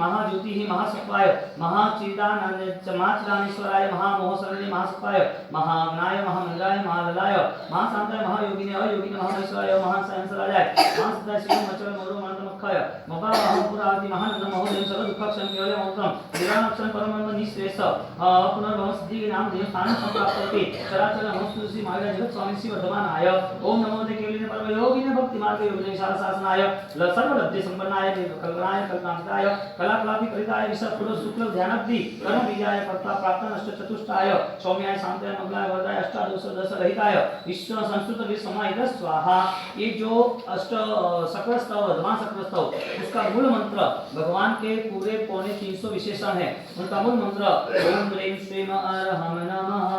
S1: महाज्योति ही महासत्वाय महाचिदानंद चमाचलानेश्वराय महामोहसरणे महासत्वाय महाज्ञाय महामंगलाय महाललाय महाशांताय महायोगिने अयोगिने महामहेश्वराय महासंसराय महासत्ताय श्री मचल मोरो मंत्रमखाय महापुरादि महानंद महोदय सर्व दुःखक्षम केवल मंत्रम निरानक्षम परमानंद निश्रेष पुनर्भव सिद्धि के नाम देव स्थान संप्राप्त होती चराचर नमस्तु श्री महावीर जगत स्वामी श्री वर्धमानाय ओम नमो ते केवलिने परम योगिने भक्ति मार्ग योगिने विशाल शासनाय सर्व लब्धि संपन्नाय कल्पनाय कल्पनाय कलाकलापि करिताय विशद पुरुष शुक्ल ध्यानब्धि कर्म बीजाय कर्ता प्राप्त नष्ट चतुष्टाय सौम्याय शांताय मंगलाय वरदाय अष्टादश दश रहिताय विश्व संस्कृत विसमाहित स्वाहा। ये जो अष्ट सकल स्तव वर्धमान सकल स्तव उसका मूल मंत्र भगवान के पूरे पौने 300 विशेषण है। उनका मूल मंत्र ओम ह्रीं श्रीं अरहम नमः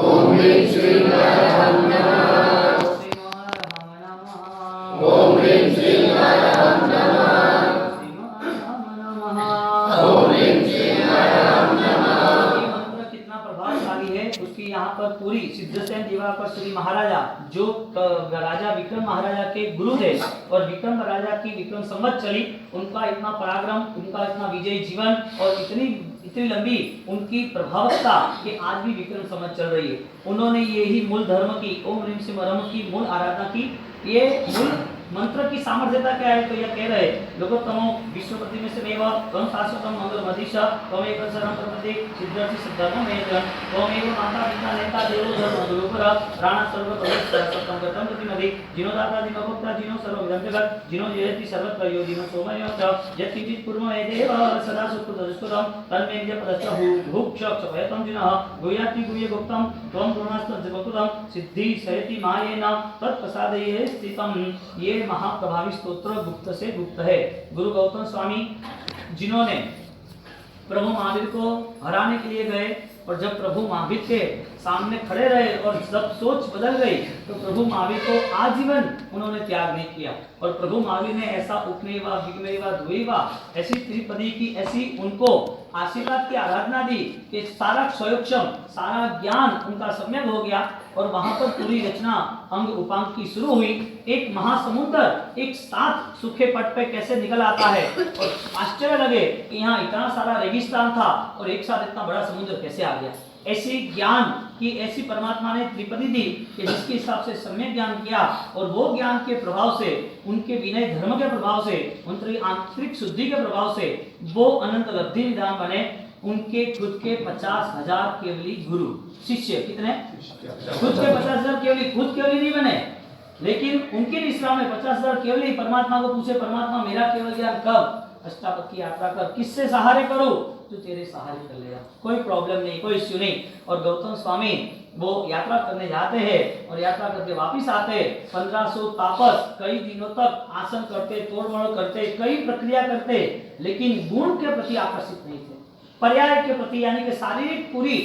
S2: ओम ह्रीं श्रीं अरहम नमः ओम ह्रीं श्रीं अरहम नमः ओम ह्रीं श्रीं अरहम नमः।
S1: ये मंत्र कितना प्रभावशाली है उसकी यहाँ पर पूरी सिद्धसेन दिवाकर श्री महाराजा जो राजा विक्रम महाराजा के गुरु थे और विक्रम राजा की विक्रम संवत चली उनका इतना पराक्रम उनका इतना विजयी जीवन और इतनी लंबी उनकी प्रभावकता कि आज भी विक्रम संवत चल रही है। उन्होंने यही मूल धर्म की ओम ह्रीं श्रीं अरहम की मूल आराधना की। ये मूल मंत्र की सामर्थ्यता क्या है तो यह कह रहे लोकोत्तमो विश्वपति में से मेवा त्वं शाश्वतम मंगल मधीशा त्वमेव शरणं प्रपदे सिद्धर्षि सिद्धर्मो मेजन त्वमेव माता पिता नेता देवो धर्म गुरुपर राणा सर्व सत्यम गतम प्रतिमदि जिनो दाता जिनो भक्ता जिनो सर्व विधं जगत जिनो जयति सर्वत्र यो जिनो सोमयो च यत्किंचित् कुर्मः हे देव सदा सुकृतदुष्कृतं तन्मे निजपदश्च भुक्ष भयतं जिनः गुह्याति गुह्य गुप्तं त्वं गुणास्तस्य भक्तं सिद्धि सयति मायेन तत्प्रसादये स्थितं। ये महाप्रभावी स्तोत्र गुप्त से गुप्त है। गुरु गौतम स्वामी जिन्होंने प्रभु महावीर को हराने के लिए गए और जब प्रभु महावीर के सामने खड़े रहे और सब सोच बदल गई तो प्रभु महावीर को आजीवन उन्होंने त्याग नहीं किया और प्रभु महावीर ने ऐसा उपमेवा विग्मेवा द्वैवा ऐसी त्रिपदी की ऐसी उनको आशीर्वाद की आराधना दी कि सारा स्वयक्षम सारा ज्ञान उनका सम्यक हो गया और वहां पर पूरी रचना अंग उपांग की शुरू हुई। एक महासमुद्र एक साथ सूखे पट पे कैसे निकल आता है और आश्चर्य लगे कि यहाँ इतना सारा रेगिस्तान था और एक साथ इतना बड़ा समुद्र कैसे आ गया। ऐसी ज्ञान की ऐसी परमात्मा ने त्रिपदी दी कि जिसके हिसाब से सम्यक ज्ञान किया और वो ज्ञान के प्रभाव से उनके विनय धर्म के प्रभाव से उनकी आंतरिक शुद्धि के प्रभाव से वो अनंत लब्धि निधान बने। उनके खुद के 50,000 केवली गुरु शिष्य कितने खुद के 50,000 केवली खुद केवली नहीं बने लेकिन उनके निष्ठा में 50,000 केवली परमात्मा को पूछे परमात्मा मेरा केवल ज्ञान कब अष्टावक्र की यात्रा कर किससे सहारे करूं तो तेरे सहारे कर लेगा कोई प्रॉब्लम नहीं कोई इश्यू नहीं। और गौतम स्वामी वो यात्रा करने जाते हैं और यात्रा करके वापिस आते 1500 तापस कई दिनों तक आसन करते तोड़ मरोड़ करते कई प्रक्रिया करते लेकिन गुण के प्रति आकर्षित नहीं थे पर्याय के प्रति यानी कि शारीरिक पूरी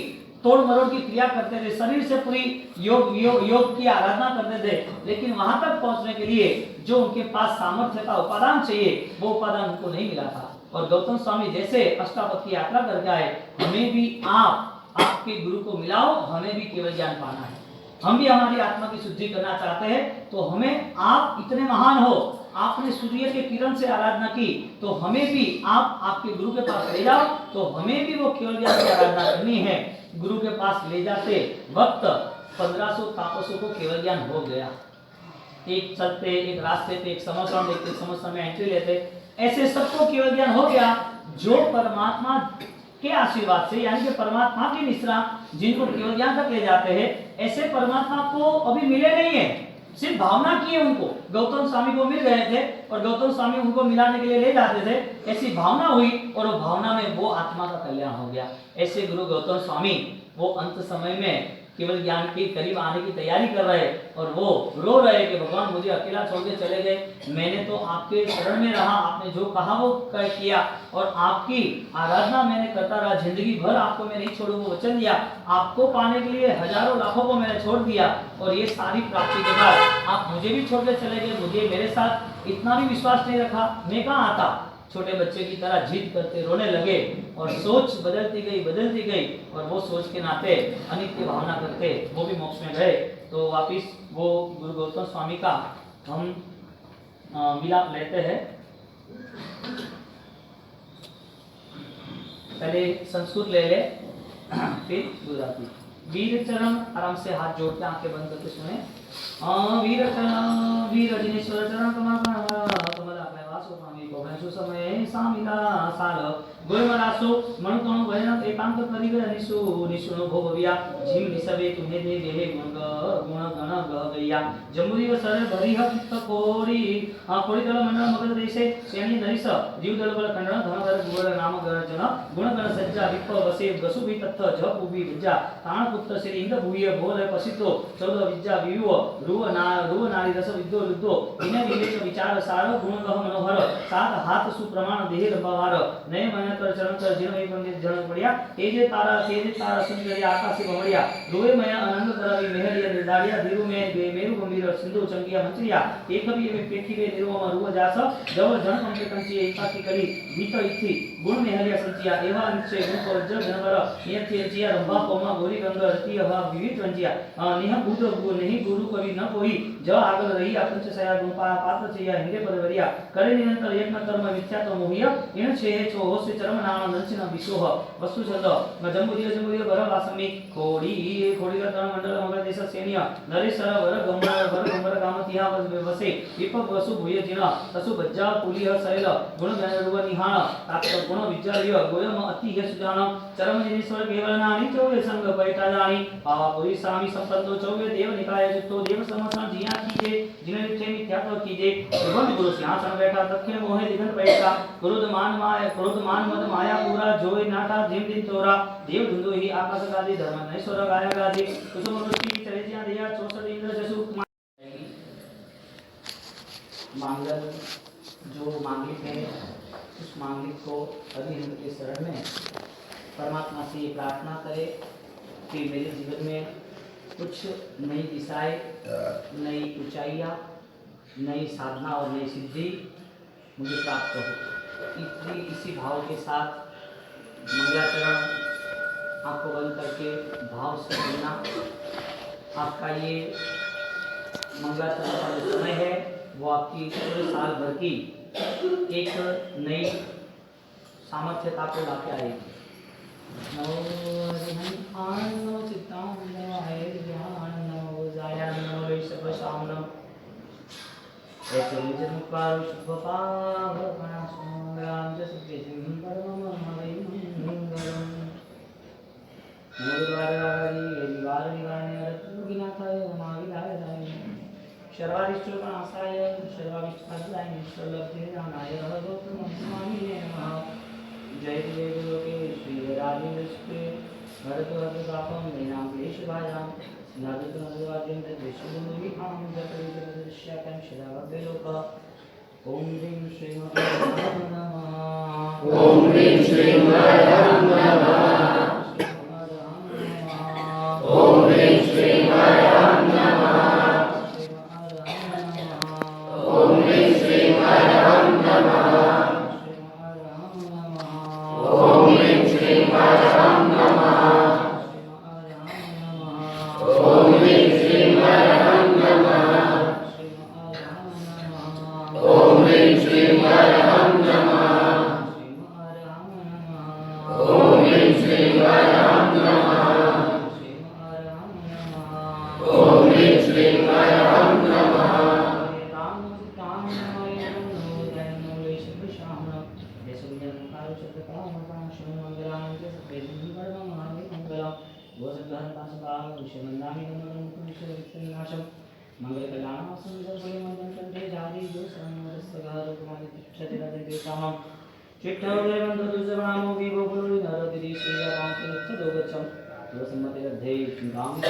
S1: तोड़ मरोड़ की क्रिया करते थे शरीर से पूरी योग की आराधना करते थे लेकिन वहां तक पहुंचने के लिए जो उनके पास सामर्थ्य का उपादान चाहिए वो उपादान उनको नहीं मिला था। और गौतम स्वामी जैसे अष्टावक्र की यात्रा करके आए हमें भी आपके गुरु को मिलाओ हमें भी केवल ज्ञान पाना है हम भी हमारी आत्मा की शुद्धि करना चाहते हैं तो हमें आप इतने महान हो आपने सूर्य के किरण से आराधना की तो हमें भी आप आपके गुरु के पास ले जाओ तो हमें भी वो केवल ज्ञान की आराधना करनी है। गुरु के पास ले जाते वक्त 1500 तापसों को केवल ज्ञान हो गया। एक चलते एक रास्ते पे एक समस्या देखते समस्या में एंट्री लेते ऐसे सबको केवल ज्ञान हो गया जो परमात्मा के आशीर्वाद से यानी कि परमात्मा की निश्रा जिनको केवल ज्ञान तक ले जाते हैं ऐसे परमात्मा को अभी मिले नहीं है सिर्फ भावना की है उनको। गौतम स्वामी को मिल गए थे और गौतम स्वामी उनको मिलाने के लिए ले जाते थे ऐसी भावना हुई और वो भावना में वो आत्मा का कल्याण हो गया। ऐसे गुरु गौतम स्वामी वो अंत समय में केवल ज्ञान के करीब आने की तैयारी कर रहे और वो रो रहे कि भगवान मुझे अकेला छोड़ के चले गए। मैंने तो आपके शरण में रहा, आपने जो कहा वो किया और आपकी आराधना मैंने करता रहा। जिंदगी भर आपको मैं नहीं छोड़ूंगा वो वचन दिया। आपको पाने के लिए हजारों लाखों को मैंने छोड़ दिया और ये सारी प्राप्ति के बाद आप मुझे भी छोड़ के चले गए। मुझे मेरे साथ इतना भी विश्वास नहीं रखा, मैं कहाँ आता। छोटे बच्चे की तरह जिद करते रोने लगे और सोच बदलती गई और वो सोच के नाते अनित्य भावना करते वो भी मोक्ष में गए। तो वापिस वो गुरु गौतम स्वामी का हम विलाप लेते हैं। पहले संस्कृत ले ले फिर गुजराती। वीर चरण, आराम से हाथ जोड़ के आंखें बंद करके सुने। वीर चरण वीर जिनेश्वर चरण कमला वासो स्वामी को भैंसु समय सामिला साल गोयमरासो मणुतणु भयन एकांत करिवे निसु निसुनो भोगविया जीव निसवे तुम्हें दे गे गुण गण गया जम्बुदीव सर भरिह चित्त कोरी कोरी दल मंडल मगध देशे सेनी नरिस जीव दल बल खंडन धनधर गुण नाम गर्जन गुण गण सज्जा विप वसे गसुभि तत्थ जप उभि विद्या ताण पुत्र श्री इंद्र भूय भोल पसितो चौदह विद्या विव रुव नारी रस विद्यो रुद्धो विनय विवेक विचार सार गुण गह मनोहर सात हाथ सुप्रमाण देह रंभावार नय मन कर चरण कर जिन वही पंडित जन पड़िया तेजे तारा सुंदरी आकाशी भवड़िया रोए मया आनंद करवी मेहरिया निर्धारिया धीरु में मेरु गंभीर सिंधु चंगिया मंत्रिया एक भी में पेखी निर्वम रुव जास जव जन पंके कंची एका की कली भीत इथि गुण मेहरिया संचिया एवा निश्चय गुण पर जल जनवर नियति जिया रंभा कोमा गोरी गंग रति हवा विविध रंजिया नेह बुद्ध गुरु नहीं गुरु कवि न कोई ज आगल रही अपंच सया गुण पात्र चिया हिंदे पदवरिया करे निरंतर यज्ञ कर्म मिथ्या तो मोहिया इन छे छो होसे चरम नाम नंचिन विशोह वस्तु छंद जम्बुदीय बर वासमी खोड़ी का मंडल मगर देश सेनिया नरेशर वर गंबर कामतिया वसे विपक वसु भूय जिन तसु बज्जा पुलिह सैल गुण गणरुव निहाण तात्त गुण विचार्य गोयम अति यश जान चरम जिनेश्वर केवल नानी चौवे संग बैठा जानी पावा पुरी स्वामी संपन्नो चौवे देव निकाय जुतो देव समसन जिया कीजे जिन नित्य मिथ्या तो कीजे भगवान गुरु सिंहासन बैठा दक्षिण मोहे दिगंत बैठा क्रोध मान मद माया पूरा जोय नाटा जिम दिन तोरा देव धुंदो ही आकाश गादी धर्म नैश्वर गाया गादी कुसुम वृष्टि चले जिया दिया 64 इंद्र जसु मांगल जो मांगलिक है उस मांगलिक को अभिहिंद के शरण में परमात्मा से ये प्रार्थना करे कि मेरे जीवन में कुछ नई दिशाएं, नई ऊंचाइयाँ, नई साधना और नई सिद्धि मुझे प्राप्त हो। इसी भाव के साथ मंगलाचरण आपको बंद करके भाव से सुनना। आपका ये मंगलाचरण का जो समय है वो आपकी पूरे साल भर की एक नई सामर्थ्यता को लाके आएगी। जय जय गुरु के श्री राजेन्द्र भरत भरतपापम नैनाम क्लेशभाजाम नादुत नदवाद्यंत विष्णुविहाम जपरिदृश्यकं शिलावद्वेलोक ओम ह्रीं श्रीं नमः
S2: ओम ह्रीं श्रीं नमः ओम ह्रीं श्रीं नमः ओम ह्रीं श्रीं नमः ओम ह्रीं श्रीं नमः ओम ह्रीं श्रीं नमः ओम ह्रीं श्रीं नमः ओम ह्रीं श्रीं नमः ओम ह्रीं श्रीं नमः
S1: सम्मतिगद्धे गांगे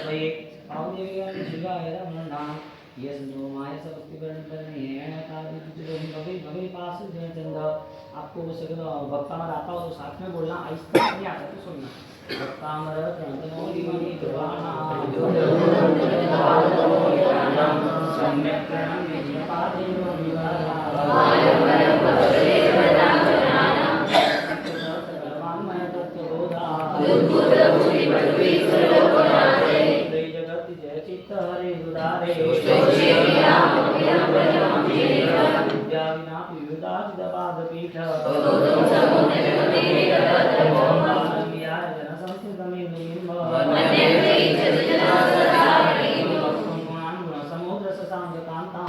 S1: भये पावदेव्यां शिवाय नमः यस्नो माय सबस्तिवरण्य है तादि तुझे भवे भवे पास चंद आपको वो सगल भक्तामर आता हो तो साथ में बोलना आहिस्ता नहीं आता तो सुनना भक्तामर क्रंदनोदि मणि दुर्वाणा सम्यक् प्रणम्य जिपादेव हरे दुरारे विद्या विना वियुदाचिदपाद पीठ जन संस्कृतमेन्दुबिम्ब गुणानुगुण समुद्र ससांग कांता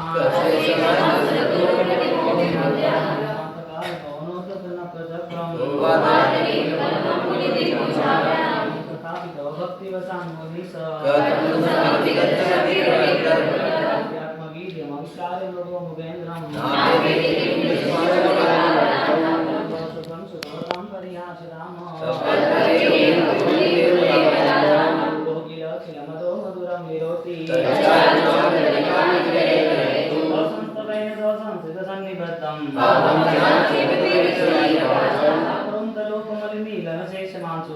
S1: भक्ति वसान मुनिस आत्मगीत नमस्कार लोगो मुगेंद्रम सुखम सुखम परिहासराम भोगिल खिलमदो मधुरम विरोति संस्तवेन संसित सन्निबद्धम लोकमलिनीलन शेषमांसु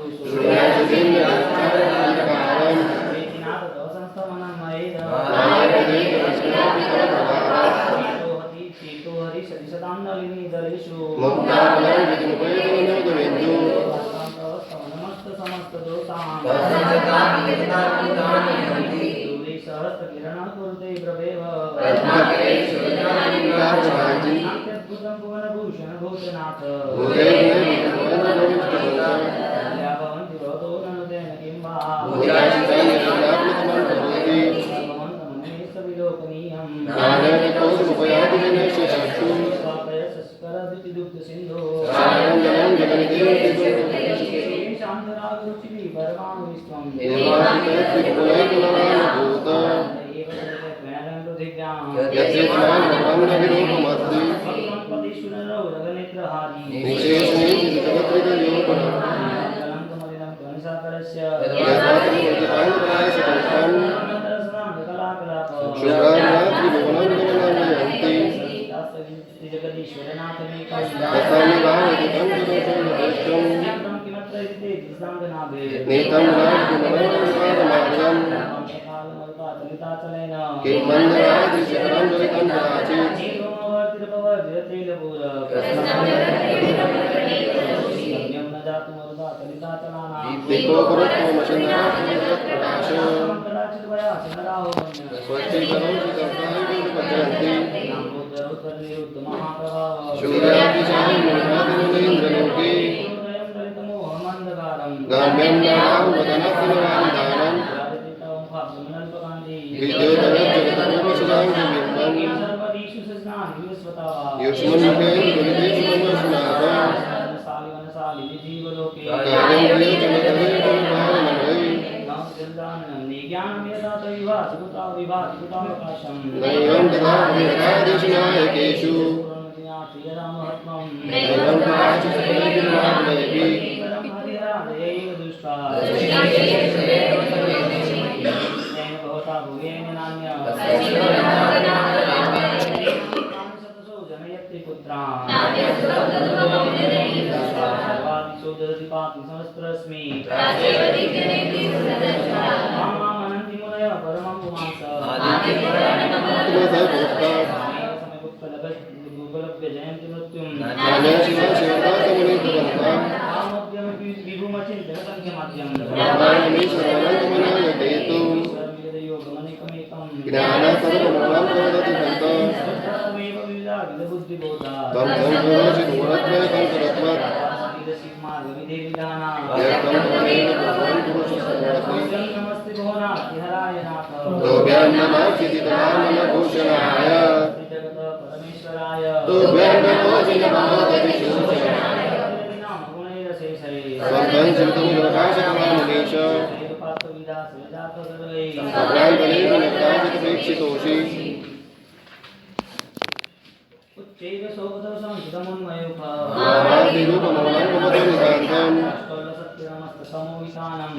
S1: समोहितानम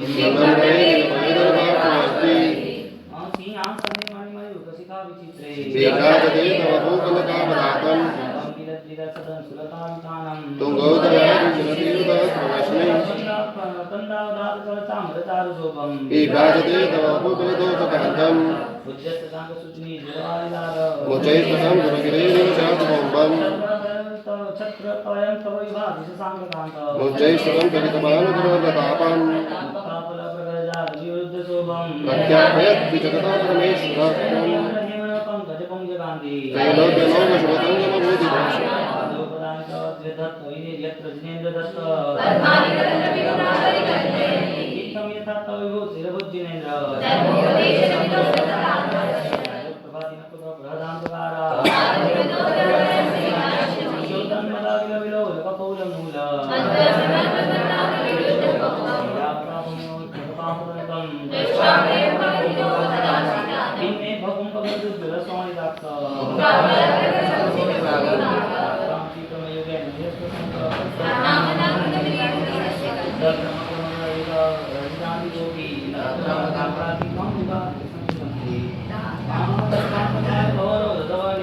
S1: सिंहासने मणिमयूखशिखा विचित्रे
S2: विराजते तव भूगलकामदातं
S1: सुलतावितानम
S2: तुङ्गोदरादिजलतीर्थस्रवस्मि
S1: कंदावदातकवचामृतारुशोभम
S2: विराजते तव भूगलदोषकान्तम् मुचैस्ततं गुरुगिरेशशातकोम्बम्
S1: छत्रपयं तव विभादिशसाङ्गकान्त
S2: मुचैस्ततं कवितमानुगुरुप्रतापम् प्रख्यापयद्विजगता परमेश्वरम् त्रैलोक्यलोकशुभतङ्गमभूतिभूषणम्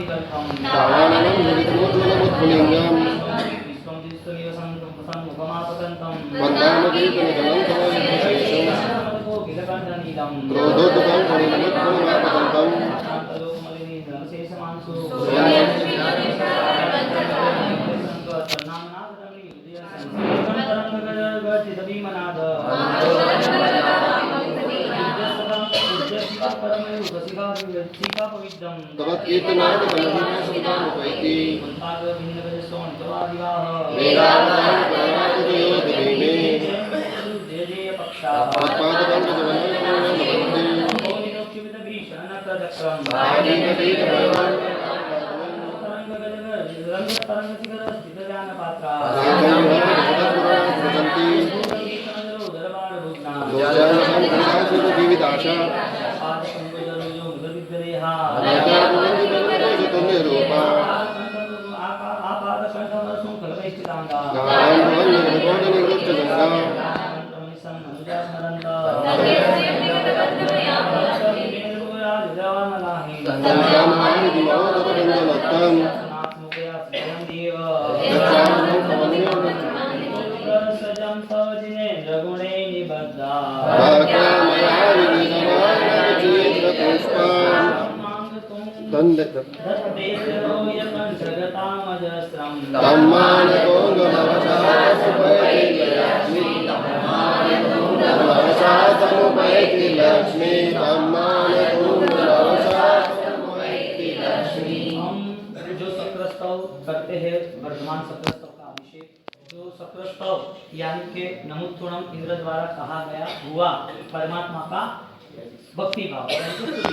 S2: तावाननं जगतमोज्ज्वलमुत्पुलिङ्गम् वन्दामकीर्तनजलं तव युगशेषम् क्रोधोद्गतं परिणमुत्फलमापतन्तम् तव कीर्तनाद कलहिनाशुतामुपैति वेदान्तान् पराकुतयोधीमे जीविताशा
S1: करते हैं वर्धमान सक्रस्तव का अभिषेक। जो सक्रस्तव यानी के नमुत्थुणम इंद्र द्वारा कहा गया हुआ परमात्मा का भक्ति भाव